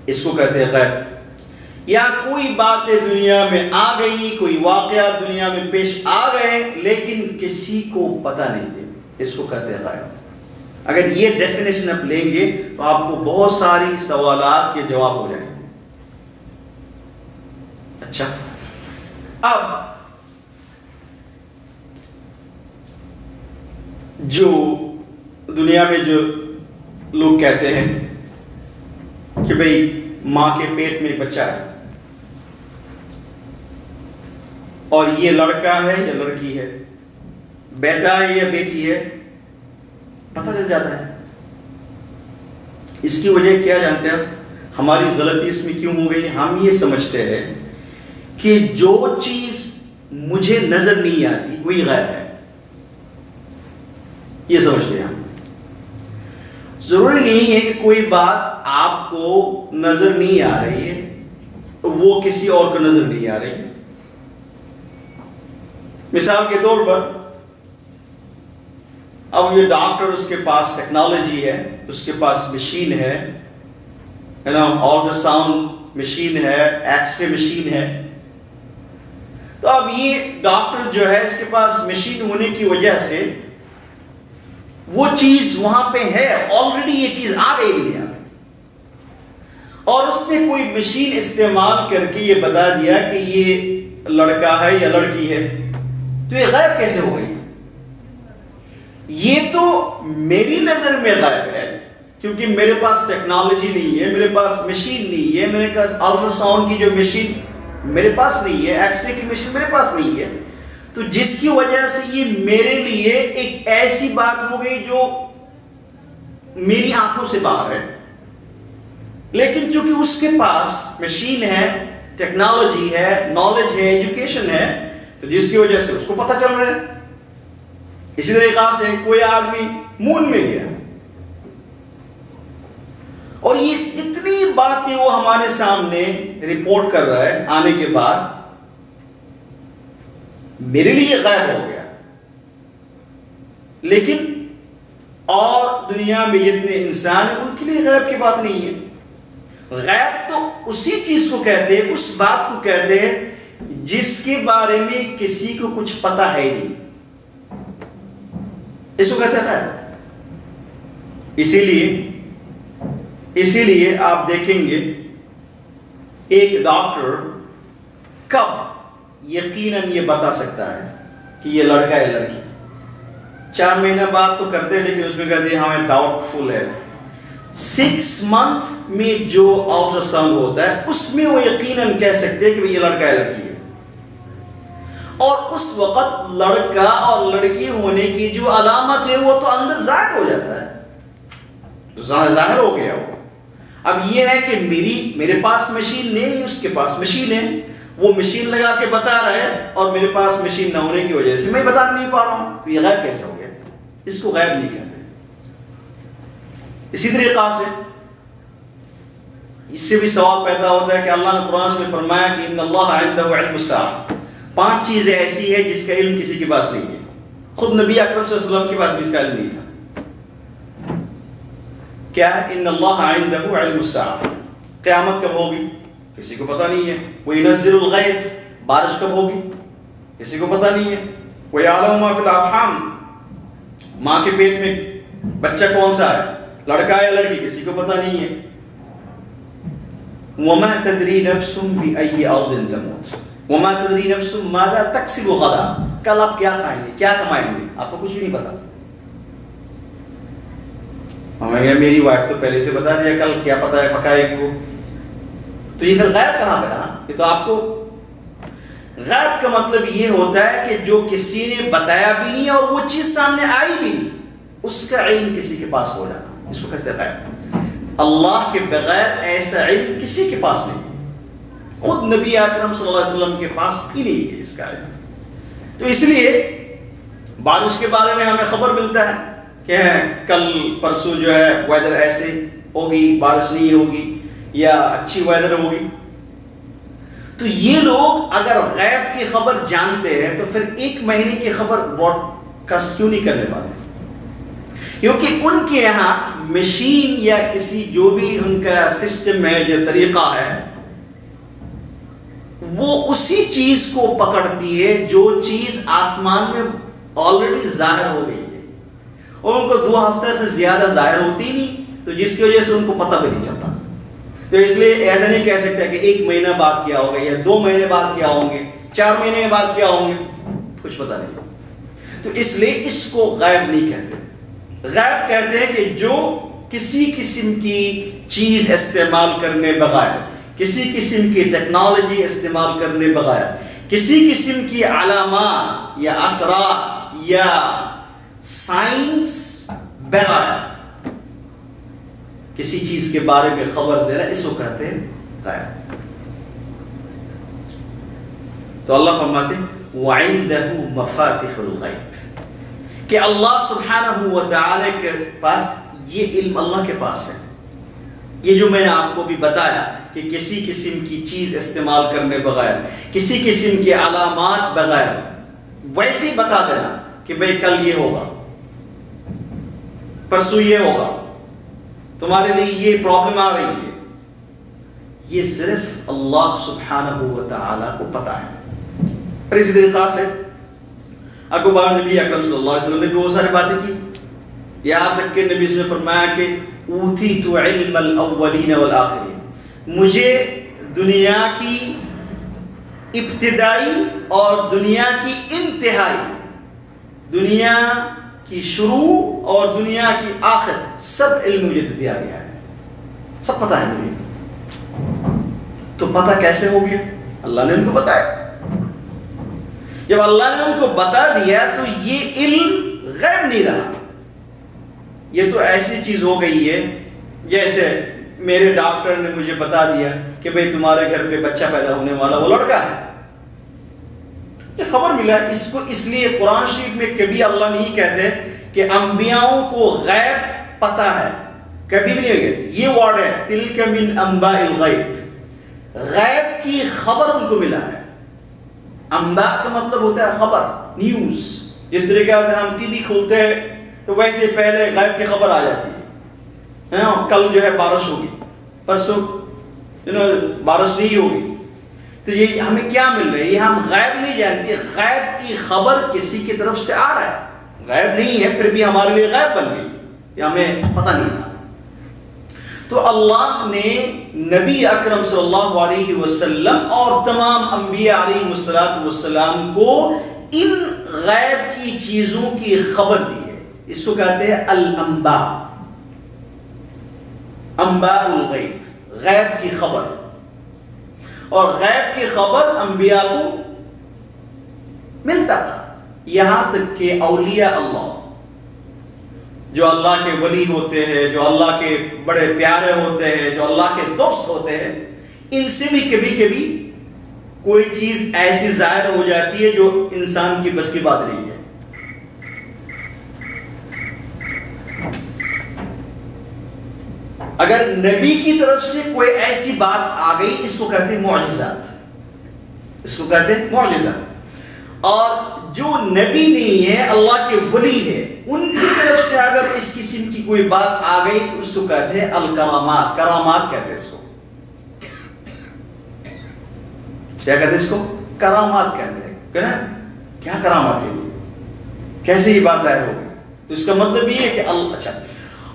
اس کو کہتے ہیں غیب، یا کوئی باتیں دنیا میں آ گئی، کوئی واقعات دنیا میں پیش آ گئے لیکن کسی کو پتہ نہیں ہے، اس کو کہتے ہیں غیب۔ اگر یہ ڈیفینیشن آپ لیں گے تو آپ کو بہت ساری سوالات کے جواب ہو جائیں گے۔ اچھا، اب جو دنیا میں جو لوگ کہتے ہیں کہ بھئی ماں کے پیٹ میں بچہ ہے اور یہ لڑکا ہے یا لڑکی ہے، بیٹا ہے یا بیٹی ہے، پتہ چل جاتا ہے۔ اس کی وجہ کیا جانتے ہیں؟ ہماری غلطی اس میں کیوں ہو گئی؟ ہم یہ سمجھتے ہیں کہ جو چیز مجھے نظر نہیں آتی وہی غیب ہے. یہ سمجھتے ہیں. ضروری نہیں ہے کہ کوئی بات آپ کو نظر نہیں آ رہی ہے وہ کسی اور کو نظر نہیں آ رہی. مثال کے طور پر اب یہ ڈاکٹر، اس کے پاس ٹیکنالوجی ہے، اس کے پاس مشین ہے نا، الٹرا ساؤنڈ مشین ہے، ایکس رے مشین ہے. تو اب یہ ڈاکٹر جو ہے اس کے پاس مشین ہونے کی وجہ سے وہ چیز وہاں پہ ہے، آلریڈی یہ چیز آ گئی دنیا میں، اور اس نے کوئی مشین استعمال کر کے یہ بتا دیا کہ یہ لڑکا ہے یا لڑکی ہے. تو یہ غیب کیسے ہو گئی؟ یہ تو میری نظر میں غیب ہے کیونکہ میرے پاس ٹیکنالوجی نہیں ہے، میرے پاس مشین نہیں ہے، میرے پاس الٹرا ساؤنڈ کی جو مشین میرے پاس نہیں ہے، ایکس رے کی مشین میرے پاس نہیں ہے. تو جس کی وجہ سے یہ میرے لیے ایک ایسی بات ہو گئی جو میری آنکھوں سے باہر ہے. لیکن چونکہ اس کے پاس مشین ہے، ٹیکنالوجی ہے، نالج ہے، ایجوکیشن ہے، تو جس کی وجہ سے اس کو پتہ چل رہا ہے. اسی طریقہ سے کوئی آدمی مون میں گیا اور یہ اتنی باتیں وہ ہمارے سامنے رپورٹ کر رہا ہے، آنے کے بعد میرے لیے غائب ہو گیا. لیکن اور دنیا میں جتنے انسان ہیں ان کے لیے غیب کی بات نہیں ہے. غیب تو اسی چیز کو کہتے ہیں، اس بات کو کہتے ہیں جس کے بارے میں کسی کو کچھ پتا ہے نہیں، اس کو کہتے ہیں. اسی لیے آپ دیکھیں گے ایک ڈاکٹر کب یقیناً یہ بتا سکتا ہے کہ یہ لڑکا ہے لڑکی. 4 مہینہ بعد تو کرتے ہیں لیکن اس میں کہتے ہیں ہمیں ڈاؤٹ فل ہے. 6 منتھ میں جو الٹرا ساؤنڈ ہوتا ہے اس میں وہ یقیناً کہہ سکتے ہیں کہ یہ لڑکا ہے لڑکی ہے. اور اس وقت لڑکا اور لڑکی ہونے کی جو علامت ہے وہ تو اندر ظاہر ہو جاتا ہے، تو ظاہر ہو گیا وہ. اب یہ ہے کہ میرے پاس مشین نہیں، اس کے پاس مشین ہے، وہ مشین لگا کے بتا رہا ہے اور میرے پاس مشین نہ ہونے کی وجہ سے میں بتا نہیں پا رہا ہوں. تو یہ غیب کیسے ہو گیا؟ اس کو غیب نہیں کہتے. اسی طریقہ سے اس سے بھی سوال پیدا ہوتا ہے کہ اللہ نے قرآن میں فرمایا کہ ان اللہ عنده علم الساعہ، 5 چیزیں ایسی ہے جس کا علم کسی کے پاس نہیں ہے. خود نبی اکرم صلی اللہ علیہ وسلم کے پاس بھی اس کا علم نہیں تھا. کیا ہے؟ ان اللہ عنده علم الساعہ، قیامت کب ہوگی کسی کو پتہ نہیں ہے. وینزل الغیث، بارش کب ہوگی کسی کو پتہ نہیں ہے. ویعلم ما فی الارحام، ماں کے پیٹ میں بچہ کون سا ہے، لڑکا ہے یا لڑکی، کسی کو پتہ نہیں ہے. وما تدری نفس بأی ارض تموت وما تدری نفس ماذا تکسب غدا، کل آپ کیا کھائیں گے، کیا کمائیں گے، آپ کو کچھ بھی نہیں پتا. ہمیں کہا میری وائف تو پہلے سے بتا دیا کل کیا پتا ہے پکائے گی وہ. تو یہ پھر غیب کہاں پہ رہا؟ یہ تو آپ کو غیب کا مطلب یہ ہوتا ہے کہ جو کسی نے بتایا بھی نہیں اور وہ چیز سامنے آئی بھی نہیں، اس کا علم کسی کے پاس ہو جانا، اس کو کہتے ہیں غیب. اللہ کے بغیر ایسا علم کسی کے پاس نہیں ہے، خود نبی اکرم صلی اللہ علیہ وسلم کے پاس بھی نہیں ہے اس کا علم. تو اس لیے بارش کے بارے میں ہمیں خبر ملتا ہے کہ کل پرسوں جو ہے ویدر ایسے ہوگی، بارش نہیں ہوگی یا اچھی ویدر ہوگی. تو یہ لوگ اگر غیب کی خبر جانتے ہیں تو پھر 1 مہینے کی خبر براڈ کاسٹ کیوں نہیں کرنے پاتے؟ کیونکہ ان کے یہاں مشین یا کسی جو بھی ان کا سسٹم ہے، جو طریقہ ہے، وہ اسی چیز کو پکڑتی ہے جو چیز آسمان میں آلریڈی ظاہر ہو گئی ہے، اور ان کو 2 ہفتے سے زیادہ ظاہر ہوتی نہیں، تو جس کی وجہ سے ان کو پتہ بھی نہیں چلتا. تو اس لیے ایسا نہیں کہہ سکتا کہ 1 مہینہ بعد کیا ہوگا یا 2 مہینے بعد کیا ہوں گے، 4 مہینے بعد کیا ہوں گے، کچھ پتہ نہیں. تو اس لیے اس کو غیب نہیں کہتے. غیب کہتے ہیں کہ جو کسی قسم کی چیز استعمال کرنے بغیر، کسی قسم کی ٹیکنالوجی استعمال کرنے بغیر، کسی قسم کی علامات یا اثرات یا سائنس بغیر کسی چیز کے بارے میں خبر دے رہا ہے، اس کو کہتے ہیں غیب. تو اللہ فرماتے وَعِندَهُ مَفَاتِحُ الْغَيْبِ کہ اللہ سبحانہ و تعالی کے پاس یہ علم اللہ کے پاس ہے. یہ جو میں نے آپ کو بھی بتایا کہ کسی قسم کی چیز استعمال کرنے بغیر, کسی قسم کے علامات بغیر ویسے ہی بتا دینا کہ بھئی کل یہ ہوگا, پرسوں یہ ہوگا, تمہارے لیے یہ پرابلم آ رہی ہے, یہ صرف اللہ سبحانہ و تعالی کو پتا ہے. اور اسی طریقہ سے ابو بکر نبی اکرم صلی اللہ علیہ وسلم نے بھی بہت ساری باتیں کی, یہاں تک کہ نبی نے فرمایا کہ اوتیت علم الاولین والآخرین, مجھے دنیا کی ابتدائی اور دنیا کی انتہائی, دنیا کی شروع اور دنیا کی آخر سب علم مجھے دیا گیا ہے, سب پتہ ہے مجھے. تو پتہ کیسے ہو گیا؟ اللہ نے ان کو بتایا. جب اللہ نے ان کو بتا دیا تو یہ علم غیب نہیں رہا, یہ تو ایسی چیز ہو گئی ہے جیسے میرے ڈاکٹر نے مجھے بتا دیا کہ بھئی تمہارے گھر پہ بچہ پیدا ہونے والا وہ لڑکا ہے, یہ خبر ملا. اس کو اس لیے قرآن شریف میں کبھی اللہ نہیں کہتے کہ انبیاؤں کو غیب پتہ ہے, کبھی بھی نہیں ہوگا. یہ ورڈ ہے تلک من انباء الغیب, غیب کی خبر ان کو ملا ہے. انباء کا مطلب ہوتا ہے خبر, نیوز. جس طریقے سے ہم ٹی وی کھولتے ہیں تو ویسے پہلے غیب کی خبر آ جاتی ہے, کل جو ہے بارش ہوگی, پرسوں بارش نہیں ہوگی. تو یہ ہمیں کیا مل رہا ہے؟ یہ ہم غیب نہیں جانتے, غیب کی خبر کسی کی طرف سے آ رہا ہے. غیب نہیں ہے پھر بھی ہمارے لیے غیب بن گئی, یہ ہمیں پتہ نہیں تھا. تو اللہ نے نبی اکرم صلی اللہ علیہ وسلم اور تمام انبیاء علیہ السلام کو ان غیب کی چیزوں کی خبر دی ہے. اس کو کہتے ہیں الانباء, انباء الغیب, غیب کی خبر. اور غیب کی خبر انبیاء کو ملتا تھا, یہاں تک کہ اولیاء اللہ جو اللہ کے ولی ہوتے ہیں, جو اللہ کے بڑے پیارے ہوتے ہیں, جو اللہ کے دوست ہوتے ہیں, ان سے بھی کبھی کبھی کوئی چیز ایسی ظاہر ہو جاتی ہے جو انسان کی بس کی بات نہیں ہے. اگر نبی کی طرف سے کوئی ایسی بات آ گئی, اس کو کہتے ہیں معجزات, اس کو کہتے ہیں معجزات. اور جو نبی نہیں ہے, اللہ کے ولی ہے, ان کی طرف سے اگر اس قسم کی کوئی بات آ گئی تو اس کو کہتے ہیں الکرامات, کرامات کہتے ہیں اس کو. کیا کہتے ہیں اس کو؟ کرامات کہتے ہیں. کیا کرامات ہے یہ, کیسے یہ بات ظاہر ہو گئی؟ تو اس کا مطلب یہ ہے کہ اچھا.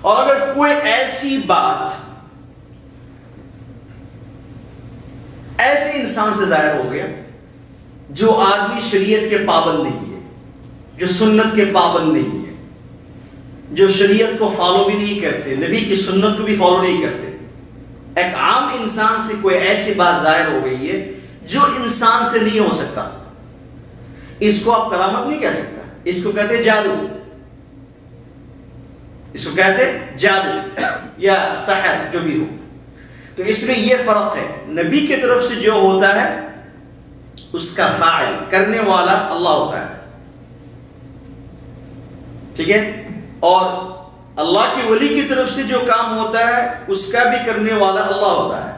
اور اگر کوئی ایسی بات ایسے انسان سے ظاہر ہو گیا جو آدمی شریعت کے پابند نہیں ہے, جو سنت کے پابند نہیں ہے, جو شریعت کو فالو بھی نہیں کرتے, نبی کی سنت کو بھی فالو نہیں کرتے, ایک عام انسان سے کوئی ایسی بات ظاہر ہو گئی ہے جو انسان سے نہیں ہو سکتا, اس کو آپ کرامت نہیں کہہ سکتا, اس کو کہتے جادو, اس کو کہتے جادو یا سحر جو بھی ہو. تو اس میں یہ فرق ہے, نبی کی طرف سے جو ہوتا ہے اس کا فاعل, کرنے والا اللہ ہوتا ہے, ٹھیک ہے, اور اللہ کی ولی کی طرف سے جو کام ہوتا ہے اس کا بھی کرنے والا اللہ ہوتا ہے.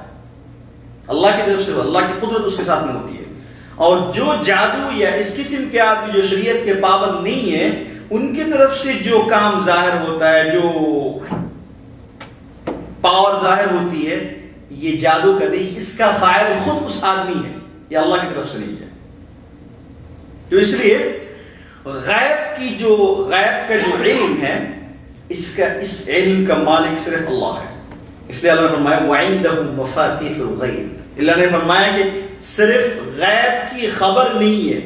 اللہ کی طرف سے اللہ کی قدرت اس کے ساتھ میں ہوتی ہے. اور جو جادو یا اس قسم کے آدمی جو شریعت کے پابند نہیں ہے, ان کی طرف سے جو کام ظاہر ہوتا ہے, جو پاور ظاہر ہوتی ہے, یہ جادو کا نہیں, اس کا فاعل خود اس آدمی ہے, یہ اللہ کی طرف سے نہیں ہے. تو اس لیے غیب کا جو علم ہے, اس علم کا مالک صرف اللہ ہے. اس لیے اللہ نے فرمایا وَعِندَهُ مَفَاتِحُ الْغَيْبِ, اللہ نے فرمایا کہ صرف غیب کی خبر نہیں ہے,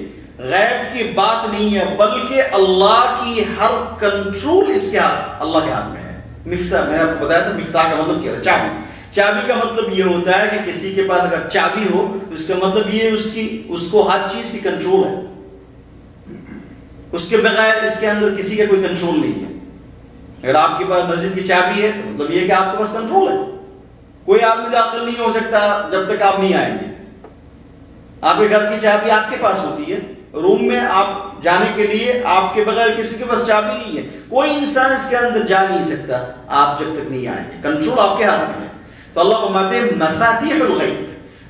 غیب کی بات نہیں ہے, بلکہ اللہ کی ہر کنٹرول اس کے ہاتھ, اللہ کے ہاتھ میں ہے. مفتاح, میں نے آپ کو بتایا تھا مفتاح کا مطلب کیا ہے, چابی. چابی کا مطلب یہ ہوتا ہے کہ کسی کے پاس اگر چابی ہو تو اس کا مطلب یہ اس کو ہر چیز کی کنٹرول ہے, اس کے بغیر اس کے اندر کسی کا کوئی کنٹرول نہیں ہے. اگر آپ کے پاس مسجد کی چابی ہے تو مطلب یہ کہ آپ کے پاس کنٹرول ہے, کوئی آدمی داخل نہیں ہو سکتا جب تک آپ نہیں آئیں گے. آپ کے گھر کی چابی آپ کے پاس ہوتی ہے، روم میں آپ جانے کے لیے آپ کے بغیر کسی کے پاس چابی نہیں ہے، کوئی انسان اس کے اندر جا نہیں سکتا آپ جب تک نہیں آئیں گے، کنٹرول آپ کے ہاتھ میں ہے۔ تو اللہ فرماتے ہیں مفاتیح الغیب،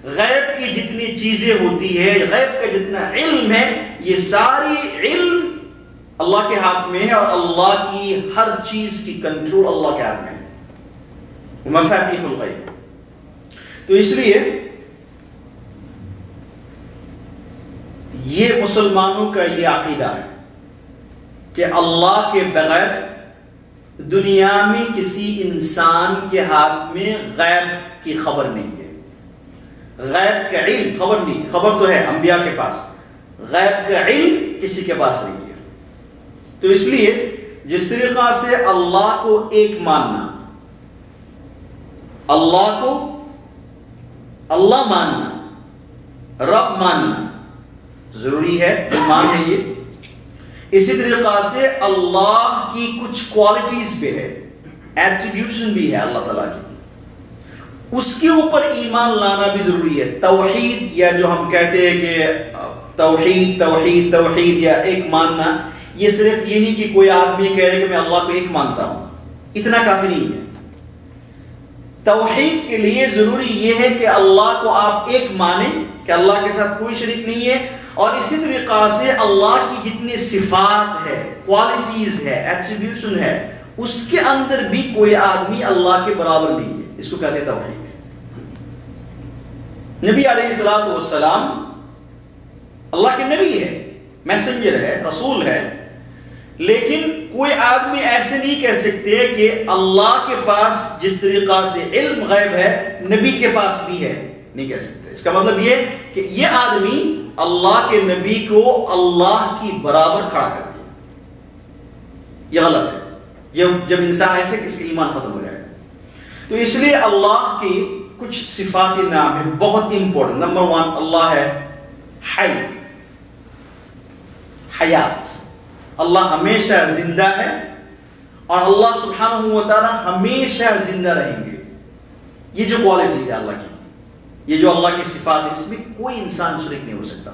غیب کی جتنی چیزیں ہوتی ہے، غیب کا جتنا علم ہے، یہ ساری علم اللہ کے ہاتھ میں ہے، اور اللہ کی ہر چیز کی کنٹرول اللہ کے ہاتھ میں ہے، مفاتیح الغیب۔ تو اس لیے یہ مسلمانوں کا یہ عقیدہ ہے کہ اللہ کے بغیر دنیا میں کسی انسان کے ہاتھ میں غیب کی خبر نہیں ہے، غیب کا علم خبر نہیں، خبر تو ہے انبیاء کے پاس، غیب کا علم کسی کے پاس نہیں ہے۔ تو اس لیے جس طریقہ سے اللہ کو ایک ماننا، اللہ کو اللہ ماننا، رب ماننا ضروری ہے، ایمان ہے یہ، اسی طریقہ سے اللہ کی کچھ کوالٹیز بھی ہے، ایٹریبیوٹس بھی ہے اللہ تعالیٰ کی، اس کے اوپر ایمان لانا بھی ضروری ہے۔ توحید، یا جو ہم کہتے ہیں کہ توحید توحید توحید یا ایک ماننا، یہ صرف یہ نہیں کہ کوئی آدمی کہہ رہے کہ میں اللہ کو ایک مانتا ہوں، اتنا کافی نہیں ہے۔ توحید کے لیے ضروری یہ ہے کہ اللہ کو آپ ایک مانیں کہ اللہ کے ساتھ کوئی شریک نہیں ہے، اور اسی طریقہ سے اللہ کی جتنی صفات ہے، کوالٹیز ہے، ایٹریبیوشن ہے، اس کے اندر بھی کوئی آدمی اللہ کے برابر نہیں ہے، اس کو کہتے ہیں توحید۔ نبی علیہ الصلوۃ والسلام اللہ کے نبی ہے، میسنجر ہے، رسول ہے، لیکن کوئی آدمی ایسے نہیں کہہ سکتے کہ اللہ کے پاس جس طریقہ سے علم غیب ہے نبی کے پاس بھی ہے، نہیں کہہ سکتے۔ اس کا مطلب یہ کہ یہ آدمی اللہ کے نبی کو اللہ کی برابر کھڑا کر دیا، یہ غلط ہے۔ جب انسان ایسے کس کا ایمان ختم ہو جائے گا۔ تو اس لیے اللہ کی کچھ صفات نام ہے بہت امپورٹنٹ۔ نمبر 1 اللہ ہے حی، حیات، اللہ ہمیشہ زندہ ہے، اور اللہ سبحانہ و تعالی ہمیشہ زندہ رہیں گے۔ یہ جو کوالٹی ہے اللہ کی، یہ جو اللہ کی صفات ہے، اس میں کوئی انسان شریک نہیں ہو سکتا۔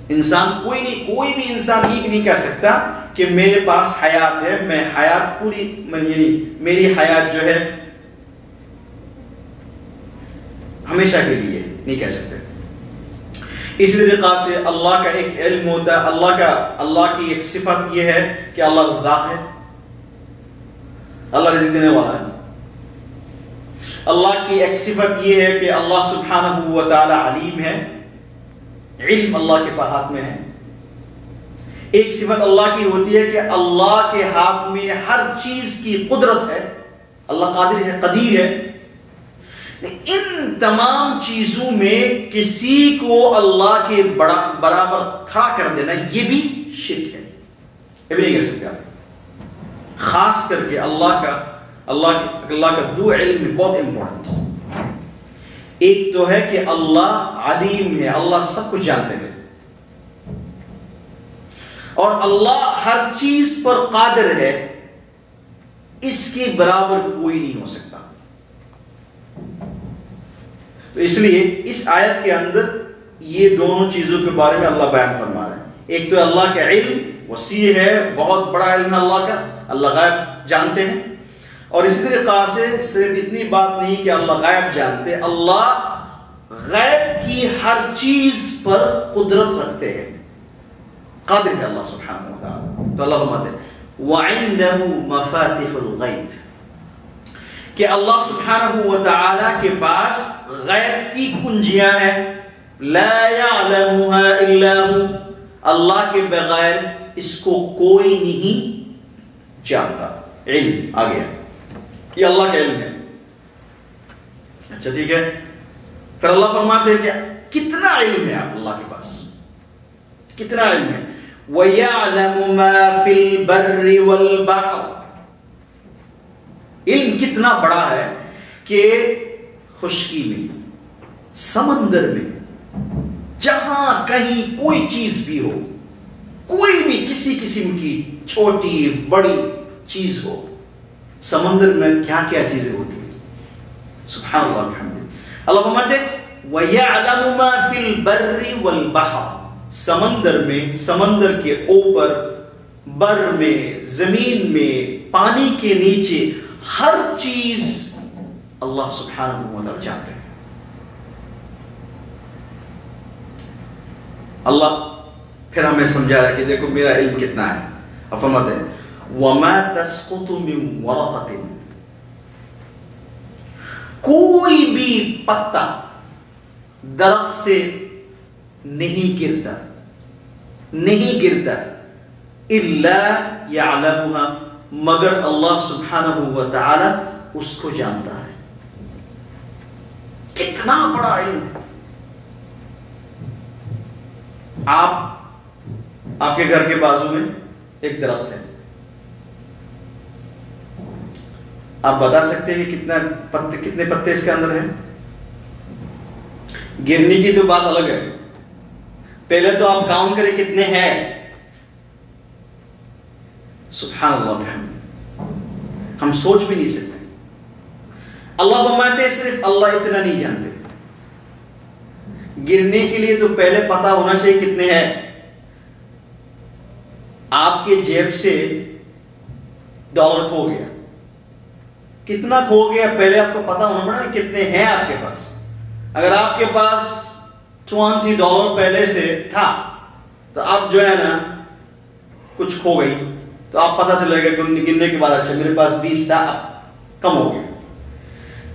انسان کوئی بھی انسان یہ نہیں کہہ سکتا کہ میرے پاس حیات ہے، میں حیات پوری، یعنی میری حیات جو ہے ہمیشہ کے لیے، نہیں کہہ سکتے۔ اسی طریقہ سے اللہ کا ایک علم ہوتا ہے، اللہ کی ایک صفت یہ ہے کہ اللہ رزاق ہے، اللہ رزق دینے والا ہے۔ اللہ کی ایک صفت یہ ہے کہ اللہ سبحانہ و تعالی علیم ہے، علم اللہ کے ہاتھ میں ہے۔ ایک صفت اللہ کی ہوتی ہے کہ اللہ کے ہاتھ میں ہر چیز کی قدرت ہے، اللہ قادر ہے، قدیر ہے۔ ان تمام چیزوں میں کسی کو اللہ کے برابر کھڑا کر دینا یہ بھی شرک ہے، یہ بھی نہیں کہہ سکتے آپ۔ خاص کر کے اللہ کا دو علم بہت امپورٹنٹ، ایک تو ہے کہ اللہ علیم ہے، اللہ سب کچھ جانتے ہیں، اور اللہ ہر چیز پر قادر ہے، اس کے برابر کوئی نہیں ہو سکتا۔ تو اس لیے اس آیت کے اندر یہ دونوں چیزوں کے بارے میں اللہ بیان فرما رہا ہے۔ ایک تو اللہ کا علم وسیع ہے، بہت بڑا علم ہے اللہ کا، اللہ غیب جانتے ہیں، اور اسی طریقہ سے صرف اتنی بات نہیں کہ اللہ غیب جانتے، اللہ غیب کی ہر چیز پر قدرت رکھتے ہیں، قادر ہے اللہ سبحانہ و تعالی۔ تو اللہ فرماتے ہیں وَعِندَهُ مَفَاتِحُ الْغَيْبِ، کہ اللہ سبحانہ و تعالی کے پاس غیب کی کنجیاں ہیں، لا يعلمها الا هو، اللہ کے بغیر اس کو کوئی نہیں جانتا۔ علم آ گیا، یہ اللہ کا علم ہے۔ اچھا ٹھیک ہے، پھر اللہ فرماتے ہیں کہ کتنا علم ہے آپ اللہ کے پاس، کتنا علم ہے۔ وَيَعْلَمُ مَا فِي الْبَرِّ وَالْبَحْرِ، علم کتنا بڑا ہے کہ خشکی میں، سمندر میں، جہاں کہیں کوئی چیز بھی ہو، کوئی بھی کسی قسم کی چھوٹی بڑی چیز ہو، سمندر میں کیا کیا چیزیں ہوتی ہیں، سبحان اللہ الحمد۔ اللہ فرماتے وَيَعْلَمُ مَا فِي الْبَرِّ وَالْبَحْرِ، سمندر میں، سمندر کے اوپر، بر میں، زمین میں، پانی کے نیچے، ہر چیز اللہ سبحانہ و تعالیٰ جانتے ہیں. اللہ پھر ہمیں سمجھا رہا کہ دیکھو میرا علم کتنا ہے. اب فرماتے ہیں وَمَا تَسْقُطُ مِن وَرَقَةٍ، کوئی بھی پتا درخت سے نہیں گرتا، نہیں گرتا، الا یعلمها، مگر اللہ سبحانہ و تعالی اس کو جانتا ہے. کتنا بڑا علم. آپ کے گھر کے بازو میں ایک درخت ہے، آپ بتا سکتے ہیں کہ کتنے پتے اس کے اندر ہیں؟ گرنے کی تو بات الگ ہے، پہلے تو آپ کاؤنٹ کریں کتنے ہیں. سبحان اللہ، ہم سوچ بھی نہیں سکتے. اللہ فرماتے ہیں صرف اللہ اتنا نہیں جانتے. گرنے کے لیے تو پہلے پتا ہونا چاہیے کتنے ہیں. آپ کے جیب سے ڈالر کھو گیا، کتنا کھو گیا پہلے آپ کو پتا ہونا پڑا کتنے ہیں آپ کے پاس. اگر آپ کے پاس $20 پہلے سے تھا تو اب جو ہے نا کچھ کھو گئی تو آپ پتا چلے گا گننے کے بعد اچھا میرے پاس 20 تھا اب کم ہو گیا،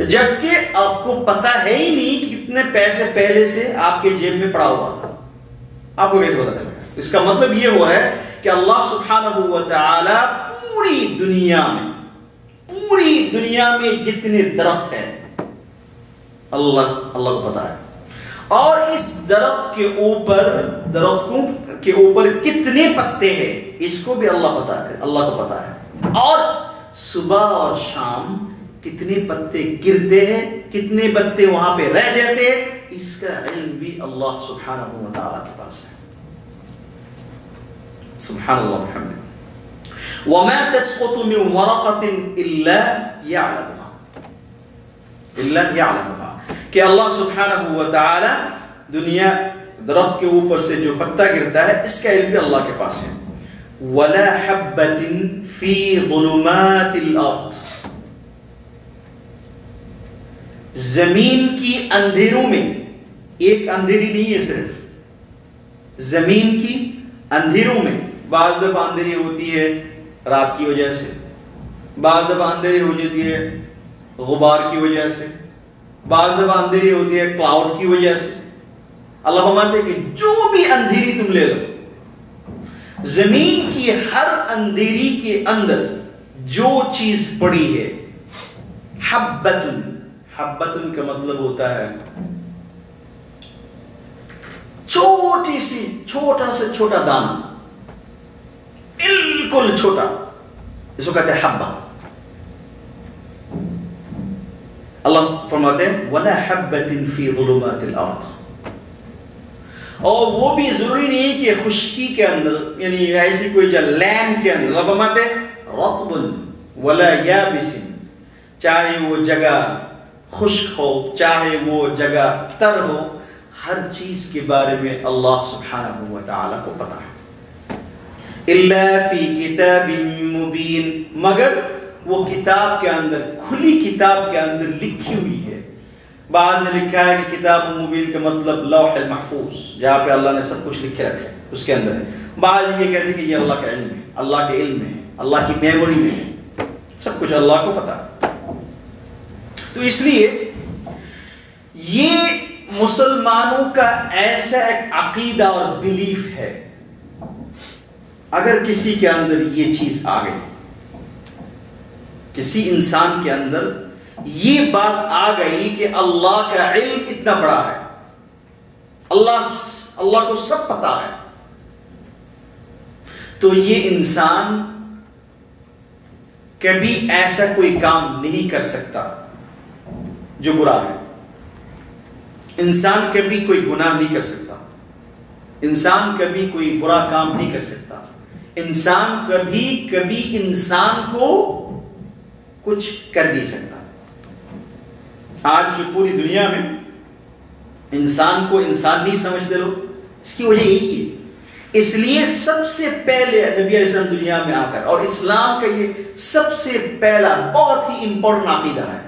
جبکہ آپ کو پتا ہے ہی نہیں کہ کتنے پیسے پہلے سے آپ کے جیب میں پڑا ہوا تھا. آپ کو کیسے پتا چلے گا؟ اس کا مطلب یہ ہوا ہے کہ اللہ سبحانہ و تعالی پوری دنیا میں جتنے درخت ہیں اللہ کو پتا ہے، اور اس درخت کے اوپر کتنے پتے ہیں اس کو بھی اللہ کو پتا ہے، اور صبح اور شام کتنے پتے گرتے ہیں، کتنے پتے وہاں پہ رہ جاتے ہیں، اس کا علم بھی اللہ سبحانہ و تعالی کے پاس ہے. سبحان اللہ بحمدہ. وَمَا تَسْقُطُ مِن وَرَقَةٍ إِلَّا يَعْلَمُهَا، کہ اللہ سبحانہ و تعالی دنیا درخت کے اوپر سے جو پتا گرتا ہے اس کا علم بھی اللہ کے پاس ہے. وَلَا حَبَّةٍ فِي ظُلُمَاتِ الْأَرْضِ، زمین کی اندھیروں میں، ایک اندھیری نہیں ہے صرف، زمین کی اندھیروں میں. بعض دفعہ اندھیری ہوتی ہے رات کی وجہ سے، بعض دفعہ اندھیری ہو جاتی ہے غبار کی وجہ سے، بعض دفعہ اندھیری ہوتی ہے کلاؤڈ کی وجہ سے. اللہ فرماتے ہیں کہ جو بھی اندھیری تم لے لو، زمین کی ہر اندھیری کے اندر جو چیز پڑی ہے، حبتن کا مطلب ہوتا ہے چھوٹا سے چھوٹا دانہ، بالکل چھوٹا، اس کو کہتے ہیں حبہ. اللہ فرماتے ہیں وَلَا حَبَّةٍ فِي ظُلُمَاتِ الْأَرْضِ، اور وہ بھی ضروری نہیں کہ خشکی کے اندر، یعنی ایسی کوئی جو لینڈ کے اندر. اللہ فرماتے ہیں رَطْبٌ وَلَا يَابِسٍ، چاہے وہ جگہ خشک ہو چاہے وہ جگہ تر ہو، ہر چیز کے بارے میں اللہ سبحانہ و تعالی کو پتا ہے. الا فی کتاب مبین، مگر وہ کتاب کے اندر، کھلی کتاب کے اندر لکھی ہوئی ہے. بعض نے لکھا ہے کہ کتاب مبین کا مطلب لوح المحفوظ، جہاں پہ اللہ نے سب کچھ لکھ کے رکھا ہے اس کے اندر ہے. بعض یہ کہتے ہیں کہ یہ اللہ کا علم ہے، اللہ کے علم ہے، اللہ کی میموری میں ہے، سب کچھ اللہ کو پتا ہے. تو اس لیے یہ مسلمانوں کا ایسا ایک عقیدہ اور بلیف ہے، اگر کسی کے اندر یہ چیز آ گئی، کسی انسان کے اندر یہ بات آ گئی کہ اللہ کا علم اتنا بڑا ہے، اللہ کو سب پتا ہے، تو یہ انسان کبھی ایسا کوئی کام نہیں کر سکتا جو برا ہے. انسان کبھی کوئی گناہ نہیں کر سکتا، انسان کبھی کوئی برا کام نہیں کر سکتا، انسان کبھی انسان کو کچھ کر نہیں سکتا. آج جو پوری دنیا میں انسان کو انسان نہیں سمجھتے لوگ، اس کی وجہ یہی ہے۔ اس لیے سب سے پہلے نبی علیہ السلام دنیا میں آ کر، اور اسلام کا یہ سب سے پہلا بہت ہی امپورٹنٹ عقیدہ ہے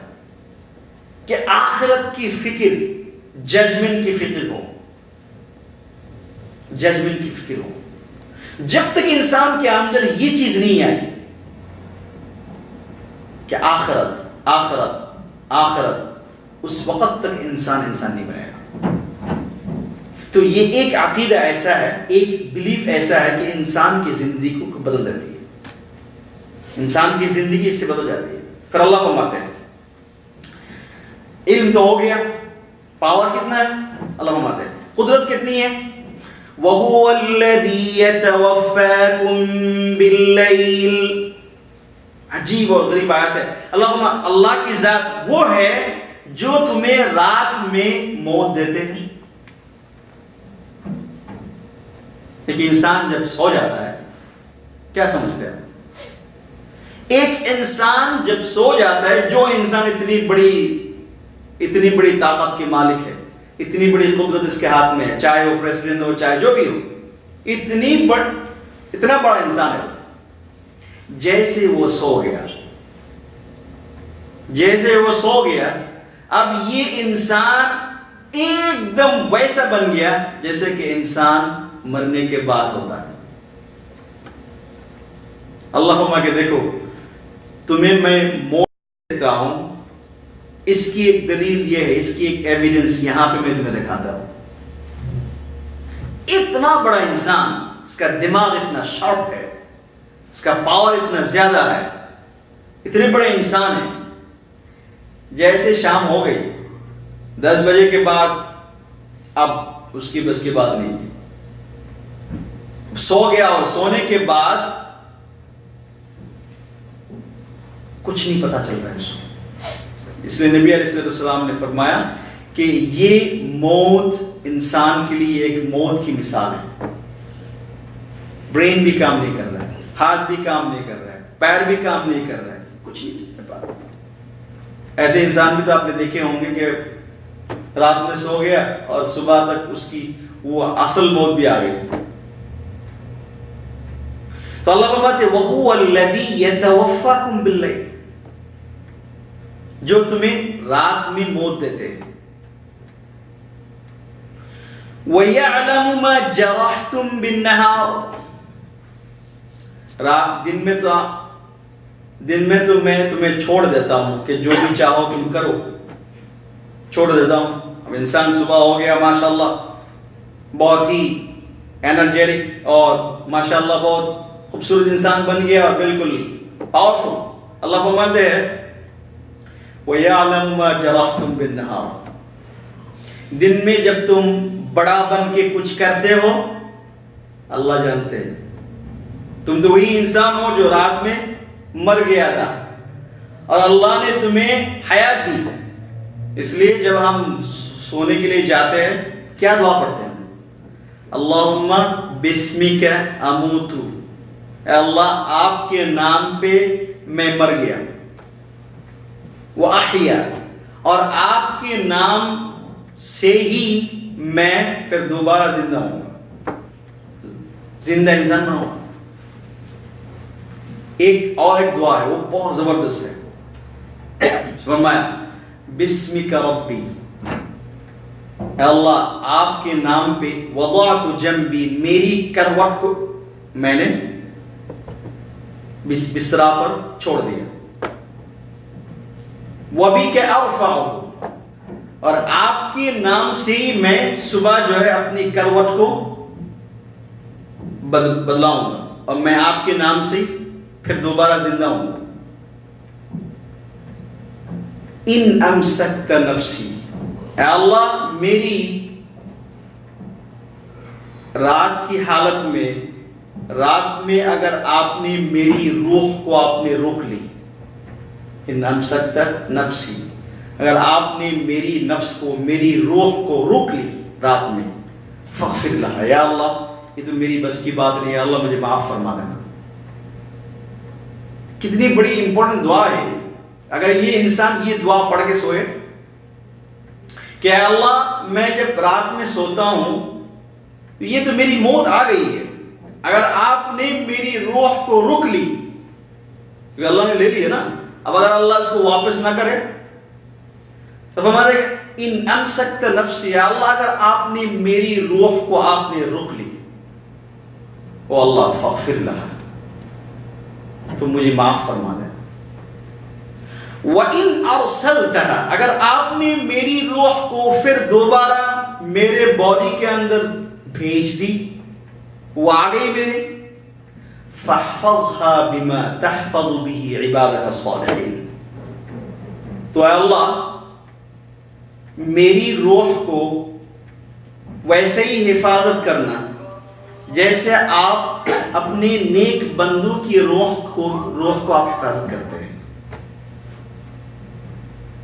کہ آخرت کی فکر، ججمنٹ کی فکر ہو، ججمنٹ کی فکر ہو۔ جب تک انسان کے اندر یہ چیز نہیں آئی کہ آخرت آخرت آخرت، اس وقت تک انسان نہیں بنے گا۔ تو یہ ایک عقیدہ ایسا ہے، ایک بلیف ایسا ہے کہ انسان کی زندگی کو بدل دیتی ہے، انسان کی زندگی اس سے بدل جاتی ہے۔ پھر اللہ فرماتے ہیں علم تو ہو گیا، پاور کتنا ہے؟ اللہ فرماتے ہیں قدرت کتنی ہے؟ وَهُوَ الَّذِي يَتَوَفَّاكُم بِاللَّيْلِ، عجیب اور غریب آیت ہے۔ اللہ کی ذات وہ ہے جو تمہیں رات میں موت دیتے ہیں۔ لیکن انسان جب سو جاتا ہے کیا سمجھتے ہیں؟ ایک انسان جب سو جاتا ہے، جو انسان اتنی بڑی طاقت کے مالک ہے، اتنی بڑی قدرت اس کے ہاتھ میں ہے، چاہے وہ پریزیڈنٹ ہو چاہے جو بھی ہو، اتنا بڑا انسان ہے، جیسے وہ سو گیا اب یہ انسان ایک دم ویسا بن گیا جیسے کہ انسان مرنے کے بعد ہوتا ہے۔ اللہ فرما کے دیکھو تمہیں میں موت دیتا ہوں، اس کی ایک دلیل یہ ہے، اس کی ایک ایویڈنس یہاں پہ میں تمہیں دکھاتا ہوں۔ اتنا بڑا انسان، اس کا دماغ اتنا شارپ ہے، اس کا پاور اتنا زیادہ ہے، اتنے بڑے انسان ہیں، جیسے شام ہو گئی 10 بجے کے بعد اب اس کی بس کی بات نہیں ہے، سو گیا اور سونے کے بعد کچھ نہیں پتا چل رہا ہے اس کو۔ اس لیے نبی علیہ السلام نے فرمایا کہ یہ موت انسان کے لیے ایک موت کی مثال ہے۔ برین بھی کام نہیں کر رہا ہے، ہاتھ بھی کام نہیں کر رہا ہے، پیر بھی کام نہیں کر رہا ہے، کچھ نہیں کر پا رہا۔ ایسے انسان بھی تو آپ نے دیکھے ہوں گے کہ رات میں سو گیا اور صبح تک اس کی وہ اصل موت بھی آ گئی۔ تو اللہ فرماتے وَهُوَ الَّذِي يَتَوَفَّاكُم بِاللَّيْلِ، جو تمہیں رات میں موت دیتے ہیں۔ وَيَعْلَمُ مَا جَرَحْتُم بِالنَّهَارِ، دن میں تو میں تمہیں چھوڑ دیتا ہوں کہ جو بھی چاہو تم کرو، چھوڑ دیتا ہوں۔ اب انسان صبح ہو گیا ماشاءاللہ بہت ہی انرجیٹک اور ماشاءاللہ بہت خوبصورت انسان بن گیا اور بالکل پاورفل۔ اللہ فرماتے ہیں وَيَعْلَمُ مَا جَرَحْتُم بِالنَّهَارِ، دن میں جب تم بڑا بن کے کچھ کرتے ہو اللہ جانتے ہیں۔ تم تو وہی انسان ہو جو رات میں مر گیا تھا اور اللہ نے تمہیں حیات دی۔ اس لیے جب ہم سونے کے لیے جاتے ہیں کیا دعا پڑھتے ہیں؟ اللہم بسمک اموت، اے اللہ آپ کے نام پہ میں مر گیا، وَأَحْيَا، اور آپ کے نام سے ہی میں پھر دوبارہ زندہ ہوں گا، زندہ انسان بنوں گا۔ ایک دعا ہے وہ بہت زبردست ہے، فرمایا بسمک ربی، اے اللہ آپ کے نام پہ وضعت جنبی، میری کروٹ کو میں نے بستر پر چھوڑ دیا، وبک ارفع، اور آپ کے نام سے ہی میں صبح جو ہے اپنی کروٹ کو بدلاؤں گا اور میں آپ کے نام سے پھر دوبارہ زندہ ہوں گا۔ ان امسکت نفسی، اے اللہ میری رات کی حالت میں، رات میں اگر آپ نے میری روح کو آپ نے روک لی، ان امسکت نفسی، اگر آپ نے میری نفس کو، میری روح کو روک لی رات میں، فاغفر لہا، یا اللہ یہ تو میری بس کی بات نہیں ہے، اللہ مجھے معاف فرما دینا۔ کتنی بڑی امپورٹنٹ دعا ہے۔ اگر یہ انسان یہ دعا پڑھ کے سوئے کہ اے اللہ میں جب رات میں سوتا ہوں تو یہ تو میری موت آ گئی ہے، اگر آپ نے میری روح کو روک لی، کیونکہ اللہ نے لے لی ہے نا، اب اگر اللہ اس کو واپس نہ کرے تو فرماتے ہیں ان امسکت نفسی، یا اللہ اگر آپ نے میری روح کو آپ نے روک لی، او اللہ فاغفر لها، تو مجھے معاف فرما دے، وَإِنْ أَرْسَلْتَهَا، اگر آپ نے میری روح کو پھر دوبارہ میرے باڈی کے اندر بھیج دی، وہ آ گئی میرے، فَاحْفَظْهَا بِمَا تَحْفَظُ بِهِ عِبَادَكَ الصَّالِحِينَ، تو اے اللہ میری روح کو ویسے ہی حفاظت کرنا جیسے آپ اپنے نیک بندوں کی روح کو آپ حفاظت کرتے ہیں،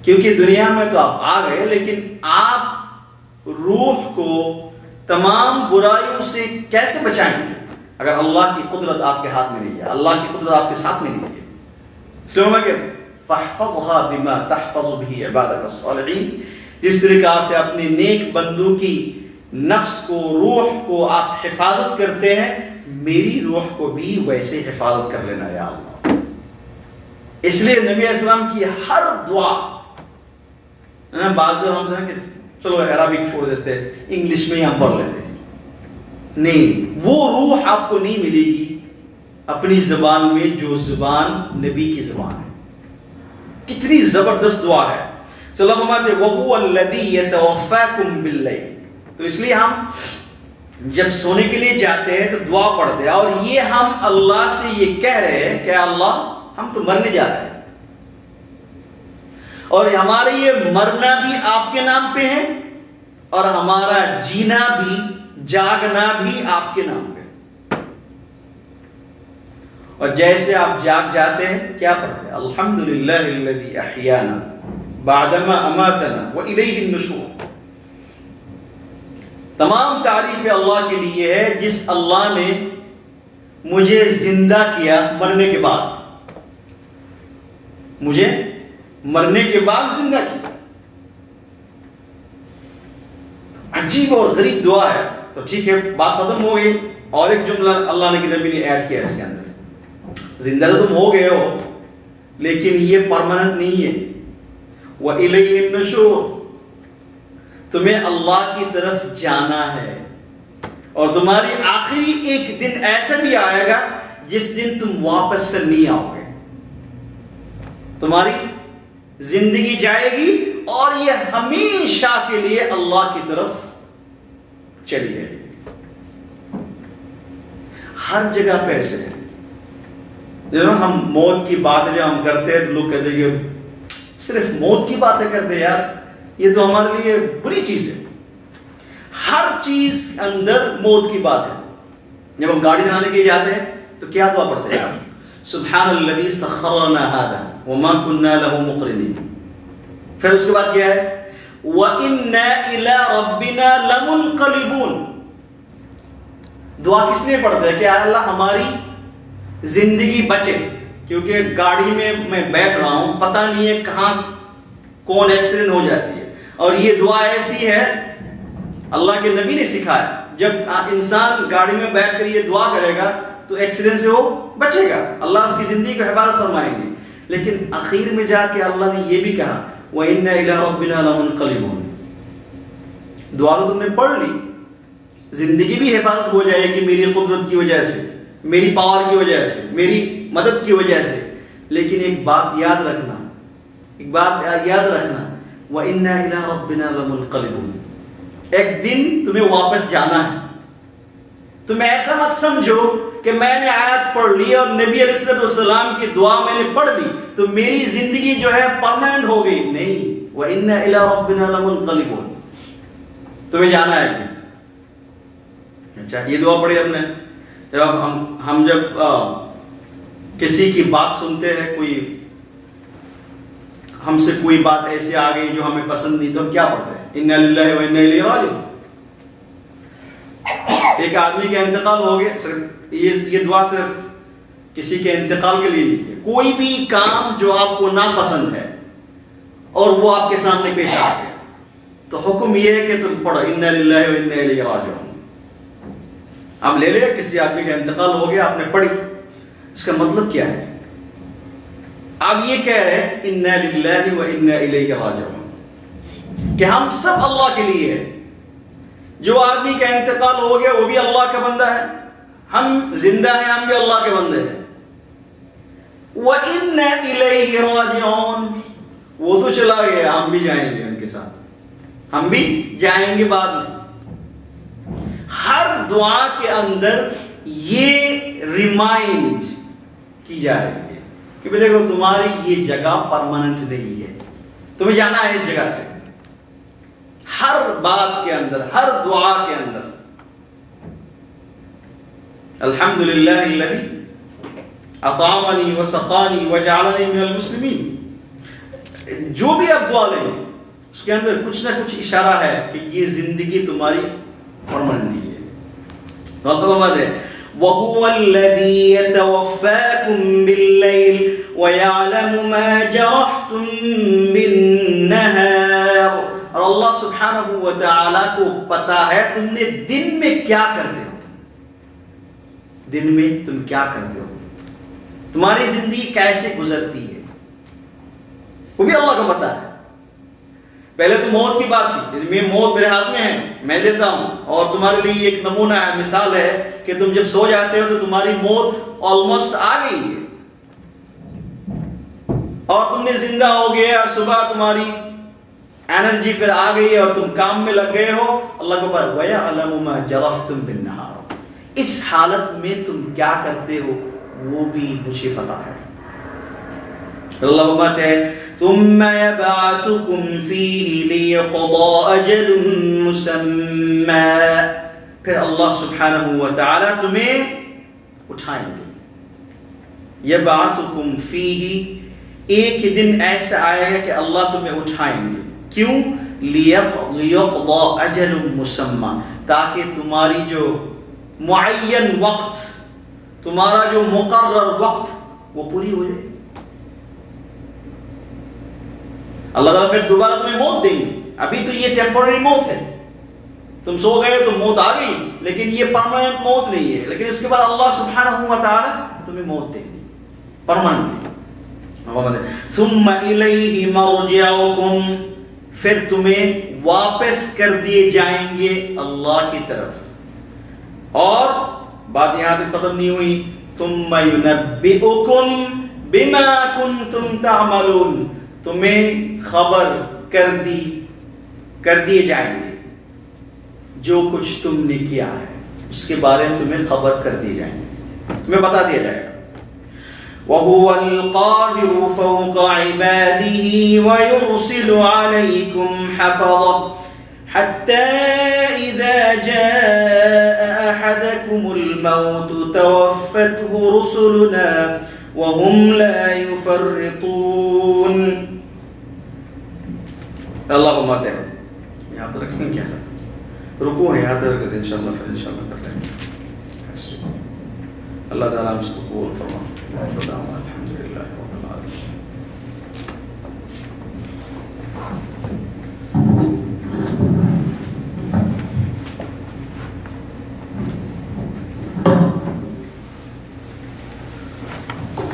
کیونکہ دنیا میں تو آپ آ گئے لیکن آپ روح کو تمام برائیوں سے کیسے بچائیں گے اگر اللہ کی قدرت آپ کے ہاتھ میں نہیں ہے، اللہ کی قدرت آپ کے ساتھ میں نہیں ہے؟ اس لیے کہ فَاحْفَظْهَا بِمَا تَحْفَظُ بِهِ عِبَادَكَ الصَّالِحِينَ، جس طریقہ سے اپنے نیک بندوں کی نفس کو، روح کو آپ حفاظت کرتے ہیں، میری روح کو بھی ویسے حفاظت کر لینا یا اللہ۔ اس لیے نبی علیہ السلام کی ہر دعا، بعض لوگ ہم سمجھیں کہ چلو عربی چھوڑ دیتے ہیں، انگلش میں ہم پڑھ لیتے ہیں، نہیں، وہ روح آپ کو نہیں ملے گی اپنی زبان میں جو زبان نبی کی زبان ہے۔ کتنی زبردست دعا ہے۔ چلو ہم آتے وَهُوَ الَّذِي يَتَوَفَّاكُمْ بِاللَّيْلِ، تو اس لیے ہم جب سونے کے لیے جاتے ہیں تو دعا پڑھتے ہیں، اور یہ ہم اللہ سے یہ کہہ رہے ہیں کہ اللہ ہم تو مرنے جا رہے ہیں، اور ہمارا یہ مرنا بھی آپ کے نام پہ ہے، اور ہمارا جینا بھی، جاگنا بھی آپ کے نام پہ۔ اور جیسے آپ جاگ جاتے ہیں کیا پڑھتے ہیں؟ الحمدللہ الذی احیانا بعدما اماتنا والیہ النشور، تمام تعریف اللہ کے لیے ہے جس اللہ نے مجھے زندہ کیا مرنے کے بعد، مجھے مرنے کے بعد زندہ کیا۔ عجیب اور غریب دعا ہے۔ تو ٹھیک ہے، بات ختم ہو گئی، اور ایک جملہ اللہ نے نبی نے ایڈ کیا اس کے اندر، زندہ تو تم ہو گئے ہو لیکن یہ پرماننٹ نہیں ہے، وَإِلَيْهِ النُّشُورُ، تمہیں اللہ کی طرف جانا ہے، اور تمہاری آخری ایک دن ایسا بھی آئے گا جس دن تم واپس پھر نہیں آؤ گے، تمہاری زندگی جائے گی اور یہ ہمیشہ کے لیے اللہ کی طرف چلی جائے گی۔ ہر جگہ پہ ایسے ہے، جب ہم موت کی باتیں جو ہم کرتے ہیں تو لوگ کہتے ہیں کہ صرف موت کی باتیں کرتے ہیں، یار یہ تو ہمارے لیے بری چیز ہے۔ ہر چیز کے اندر موت کی بات ہے۔ جب ہم گاڑی چلانے کے لیے جاتے ہیں تو کیا دعا پڑھتے ہیں؟ سبحان الذی سخر لنا ھذا وما كنا له مقرنین۔ پھر اس کے بعد کیا ہے؟ وَإِنَّا إِلَىٰ رَبِّنَا لَمُنْقَلِبُونَ۔ دعا کس لیے پڑھتے ہیں کہ اللہ ہماری زندگی بچے، کیونکہ گاڑی میں بیٹھ رہا ہوں، پتہ نہیں ہے کہاں کون ایکسیڈنٹ ہو جاتی ہے، اور یہ دعا ایسی ہے اللہ کے نبی نے سکھایا، جب انسان گاڑی میں بیٹھ کر یہ دعا کرے گا تو ایکسیڈنٹ سے وہ بچے گا، اللہ اس کی زندگی کو حفاظت فرمائیں گے۔ لیکن آخر میں جا کے اللہ نے یہ بھی کہا وَإِنَّا إِلَىٰ رَبِّنَا لَمُنْقَلِبُونَ۔ دعا تو تم نے پڑھ لی، زندگی بھی حفاظت ہو جائے گی میری قدرت کی وجہ سے، میری پاور کی وجہ سے، میری مدد کی وجہ سے، لیکن ایک بات یاد رکھنا، وَإِنَّا إِلَىٰ رَبِّنَا لَمُنْقَلِبُونَ، ایک دن تمہیں واپس جانا ہے۔ تم ایسا مت سمجھو کہ میں نے آیت پڑھ لی اور نبی علیہ السلام کی دعا میں نے پڑھ لی تو میری زندگی جو ہے پرماننٹ ہو گئی، نہیں، وَإِنَّا إِلَىٰ رَبِّنَا لَمُنْقَلِبُونَ، تمہیں جانا ہے ایک دن۔ اچھا، یہ دعا پڑھی ہم نے، جب ہم جب کسی کی بات سنتے ہیں، کوئی ہم سے کوئی بات ایسی آ گئی جو ہمیں پسند نہیں، تو ہم کیا پڑھتے ہیں؟ اِنَّا لِلَّهِ وَإِنَّا إِلَيْهِ رَاجِعُونَ۔ ایک آدمی کا انتقال ہو گیا، صرف یہ دعا صرف کسی کے انتقال کے لیے نہیں ہے، کوئی بھی کام جو آپ کو ناپسند ہے اور وہ آپ کے سامنے پیش آ گیا، تو حکم یہ ہے کہ تم پڑھو انا للہ و انا الیہ راجعون. اب لے لیا کسی آدمی کا انتقال ہو گیا، آپ نے پڑھی، اس کا مطلب کیا ہے؟ آپ یہ کہہ رہے ہیں انا للہ و انا الیہ راجعون کہ ہم سب اللہ کے لیے ہے. جو آدمی کا انتقال ہو گیا وہ بھی اللہ کا بندہ ہے، ہم زندہ ہیں ہم بھی اللہ کے بندے ہیں. وَإِنَّا إِلَيْهِ رَاجِعُونَ، وہ تو چلا گیا، ہم بھی جائیں گے ان کے ساتھ، ہم بھی جائیں گے بعد میں. ہر دعا کے اندر یہ ریمائنڈ کی جا رہی ہے کہ دیکھو تمہاری یہ جگہ پرماننٹ نہیں ہے، تمہیں جانا ہے اس جگہ سے. ہر بات کے اندر، ہر دعا کے اندر الحمدللہ الذی اطعمنی وسقانی وجعلنی من المسلمین. جو بھی آپ دعا لیں گے اس کے اندر کچھ نہ کچھ اشارہ ہے کہ یہ زندگی تمہاری پرماننٹ نہیں ہے. اللہ ہے وَهُوَ الَّذِي يَتَوَفَّاكُم بِاللَّيْلِ وَيَعْلَمُ مَا جَرَحْتُم بِالنَّهَارِ. اور اللہ سبحانہ و تعالیٰ کو پتا ہے تم نے دن میں کیا کرتے ہو، دن میں تم کیا کرتے ہو، تمہاری زندگی کیسے گزرتی ہے، وہ بھی اللہ کو پتا ہے. پہلے تو موت کی بات کی، میں موت میرے ہاتھ میں ہے، میں دیتا ہوں، اور تمہارے لیے ایک نمونہ ہے، مثال ہے کہ تم جب سو جاتے ہو تو تمہاری موت آلموسٹ آ گئی ہے اور تم نے زندہ ہو گیا، صبح تمہاری انرجی پھر آ گئی ہے اور تم کام میں لگ گئے ہو. اللہ کو پتا وَيَعْلَمُ مَا جَرَحْتُم بِالنَّهَارِ، اس حالت میں تم کیا کرتے ہو وہ بھی مجھے پتا ہے. اللہ کہتے ہیں ثُمَّ يَبْعَثُكُمْ فِيهِ لِيَقْضَىٰ أَجَلٌ مُّسَمًّى، پھر اللہ سبحانہ و تعالیٰ تمہیں اٹھائیں گے. يَبْعَثُكُمْ فِيهِ، ایک دن ایسا آئے گا کہ اللہ تمہیں اٹھائیں گے. کیوں؟ لِيَقْضَىٰ أَجَلٌ مُّسَمًّى، تاکہ تمہاری جو معین وقت، تمہارا جو مقرر وقت وہ پوری ہو جائے. اللہ تعالیٰ پھر دوبارہ تمہیں موت دیں گے. ابھی تو یہ ٹیمپرری موت ہے، تم سو گئے تو موت آ گئی، لیکن یہ پرماننٹ موت نہیں ہے. لیکن اس کے بعد اللہ سبحانہ و تعالیٰ تمہیں موت دیں گے پرماننٹلی. ثُمَّ إِلَيْهِ مَرْجِعُكُمْ، پھر تمہیں واپس کر دیے جائیں گے اللہ کی طرف. اور بات یہاں تک ختم نہیں ہوئی. ثُمَّ يُنَبِّئُكُمْ بِمَا كُنْتُمْ تَعْمَلُونَ، تمہیں خبر کر دیے جائیں گے جو کچھ تم نے کیا ہے، اس کے بارے میں تمہیں خبر کر دی جائیں گے، تمہیں بتا دیا جائے گا. وَهُوَ الْقَاهِرُ فَوْقَ عِبَادِهِ وَيُرْسِلُ عَلَيْكُمْ حَفَظًا حَتَّى إِذَا جَاءَ أَحَدَكُمُ الْمَوْتُ تَوَفَّتْهُ رُسُلُنَا وَهُمْ لَا يُفَرِّطُونَ. اللہ کو ماتے ہیں یہاں پر رکھیں، کیا ہے رکوع ہے، یہاں تک رکھتے ہیں انشاءاللہ، پھر انشاءاللہ کرتے ہیں. اللہ تعالیٰ ہم سب کو قبول فرما. الحمدللہ.